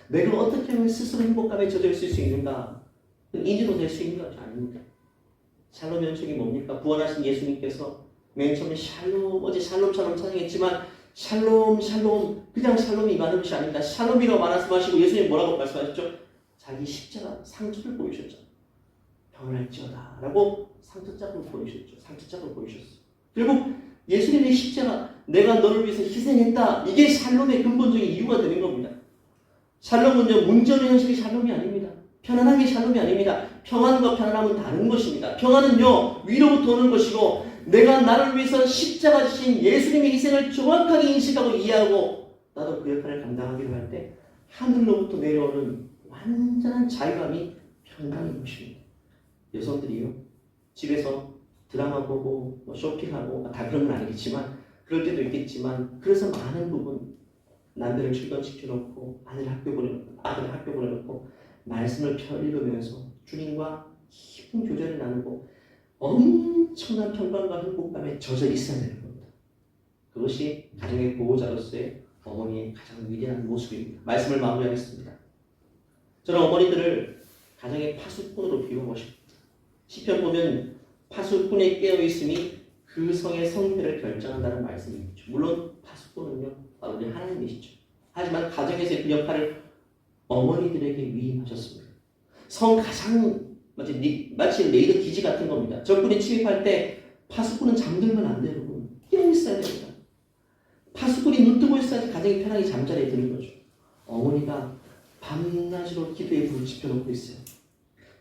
내가 어떻게 하면 스스로 행복감에 젖어 있을 수 있는가? 인지도 될 수 있는 것이 아닙니다. 샬롬 연속이 뭡니까? 부활하신 예수님께서 맨 처음에 샬롬, 어제 샬롬처럼 찬양했지만 샬롬 그냥 샬롬이 많은 것이 아닙니다. 샬롬이라고 말씀하시고 예수님 뭐라고 말씀하셨죠? 자기 십자가 상처를 보이셨죠. 평안할지어다 라고 상처짝으로 보이셨죠. 상처짝으로 보이셨어요. 결국 예수님의 십자가 내가 너를 위해서 희생했다. 이게 샬롬의 근본적인 이유가 되는 겁니다. 샬롬은요 문제의 현실이 샬롬이 아닙니다. 편안한 게 샬롬이 아닙니다. 평안과 편안함은 다른 것입니다. 평안은요 위로부터 오는 것이고 내가 나를 위해서 십자가 지신 예수님의 희생을 정확하게 인식하고 이해하고 나도 그 역할을 감당하기로 할 때 하늘로부터 내려오는 완전한 자유감이 평강인 것입니다. 여성들이요 집에서 드라마 보고 쇼핑하고 다 그런 건 아니겠지만 그럴 때도 있겠지만 그래서 많은 부분 남편을 출근시켜놓고 아들을 학교 보내놓고 말씀을 읽으면서 주님과 깊은 교제를 나누고 엄청난 평강과 행복감에 젖어 있어야 되는 겁니다. 그것이 가정의 보호자로서의 어머니의 가장 위대한 모습입니다. 말씀을 마무리하겠습니다. 저는 어머니들을 가정의 파수꾼으로 비유하고 싶습니다. 시편 보면 파수꾼에 깨어있음이 그 성의 성패를 결정한다는 말씀이 있죠. 물론 파수꾼은요 우리 하나님이시죠. 하지만 가정에서의 그 역할을 어머니들에게 위임하셨습니다. 성 가장 마치 레이더 기지 같은 겁니다. 적군이 침입할 때 파수꾼은 잠들면 안 돼요. 여러분. 깨어 있어야 됩니다. 파수꾼이 눈 뜨고 있어야지 가정이 편하게 잠자리에 드는 거죠. 어머니가 밤낮으로 기도에 불을 지펴놓고 있어요.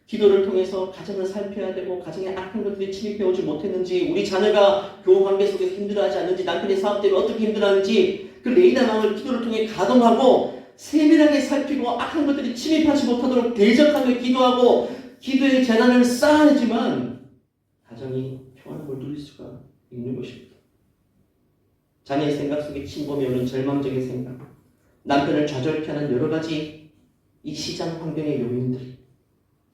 기도를 통해서 가정을 살펴야 되고 가정에 악한 것들이 침입해오지 못했는지 우리 자녀가 교우관계 속에서 힘들어하지 않는지 남편의 사업 때문에 어떻게 힘들어하는지 그 레이더망을 기도를 통해 가동하고 세밀하게 살피고 악한 것들이 침입하지 못하도록 대적하며 기도하고 기도의 재단을 쌓아내지만 가정이 평안함을 누릴 수가 있는 것입니다. 자녀의 생각 속에 침범해 오는 절망적인 생각, 남편을 좌절케 하는 여러 가지 이 시장 환경의 요인들,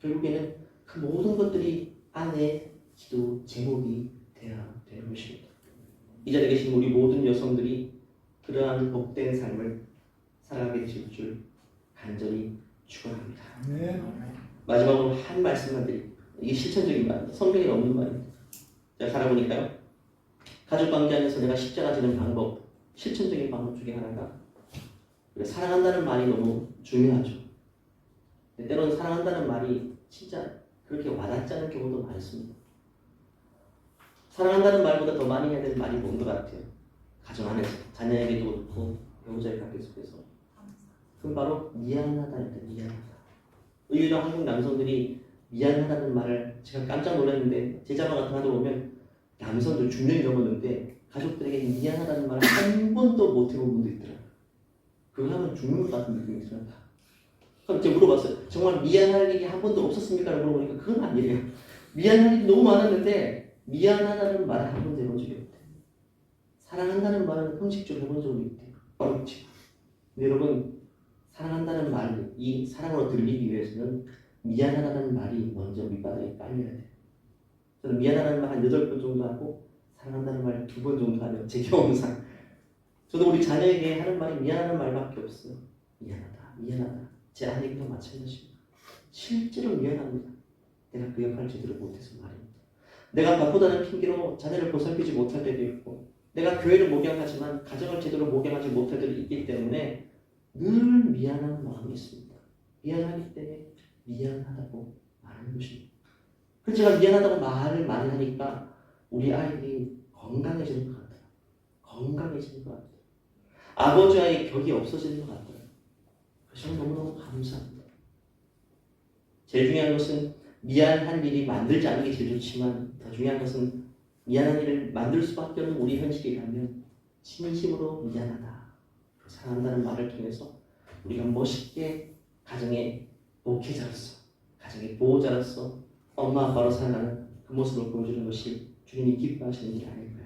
결국에는 그 모든 것들이 아내의 기도 제목이 되어야 되는 것입니다. 이 자리에 계신 우리 모든 여성들이 그러한 복된 삶을 살아가게 되실 줄 간절히 축원합니다. 네. 마지막으로 한 말씀만 드립니다. 이게 실천적인 말입니다. 성경에 없는 말입니다. 제가 살아보니까요. 가족관계 안에서 내가 십자가 지는 방법, 실천적인 방법 중에 하나가 사랑한다는 말이 너무 중요하죠. 때로는 사랑한다는 말이 진짜 그렇게 와닿지 않은 경우도 많습니다. 사랑한다는 말보다 더 많이 해야 될 말이 뭔 것 같아요. 가정 안에서 자녀에게도 그렇고 배우자의 관계 속에서 그건 바로 미안하다입니다. 미안하다. 의외로 한국 남성들이 미안하다는 말을 제가 깜짝 놀랐는데 제 자막 같은 거 하다 보면 남성들 중년이 넘었는데 가족들에게 미안하다는 말을 한 번도 못 해본 분도 있더라고요. 그거 하면 죽는 것 같은 느낌이 들었다. 그럼 제가 물어봤어요. 정말 미안할 일이 한 번도 없었습니까? 라고 물어보니까 그건 아니에요. 미안할 일이 너무 많았는데 미안하다는 말을 한 번도 해본 적이 없대요. 사랑한다는 말은 형식적으로 해본 적은 있대요. 어렵지. 근데 여러분 사랑한다는 말, 이 사랑으로 들리기 위해서는 미안하다는 말이 먼저 밑바닥에 깔려야 돼요. 저는 미안하다는 말 한 8번 정도 하고 사랑한다는 말 2번 정도 하면 제 경험상 저도 우리 자녀에게 하는 말이 미안하다는 말밖에 없어요. 미안하다, 미안하다. 제 아내에게도 마찬가지입니다. 실제로 미안합니다. 내가 그 역할을 제대로 못해서 말입니다. 내가 바쁘다는 핑계로 자녀를 보살피지 못할 때도 있고 내가 교회를 목양하지만 가정을 제대로 목양하지 못할 때도 있기 때문에 늘 미안한 마음이 있습니다. 미안하기 때문에 미안하다고 말하는 것입니다. 그래서 제가 미안하다고 말을 많이 하니까 우리 아이들이 건강해지는 것 같아요. 건강해지는 것 같아요. 아버지와의 격이 없어지는 것 같아요. 그래서 너무너무 감사합니다. 제일 중요한 것은 미안한 일이 만들지 않는 게 제일 좋지만 더 중요한 것은 미안한 일을 만들 수밖에 없는 우리 현실이라면 진심으로 미안하다, 사랑한다는 말을 통해서 우리가 멋있게 가정의 목회자로서, 가정의 보호자로서 엄마 아빠로 살아가는 그 모습을 보여주는 것이 주님이 기뻐하시는 일이 아닐까요?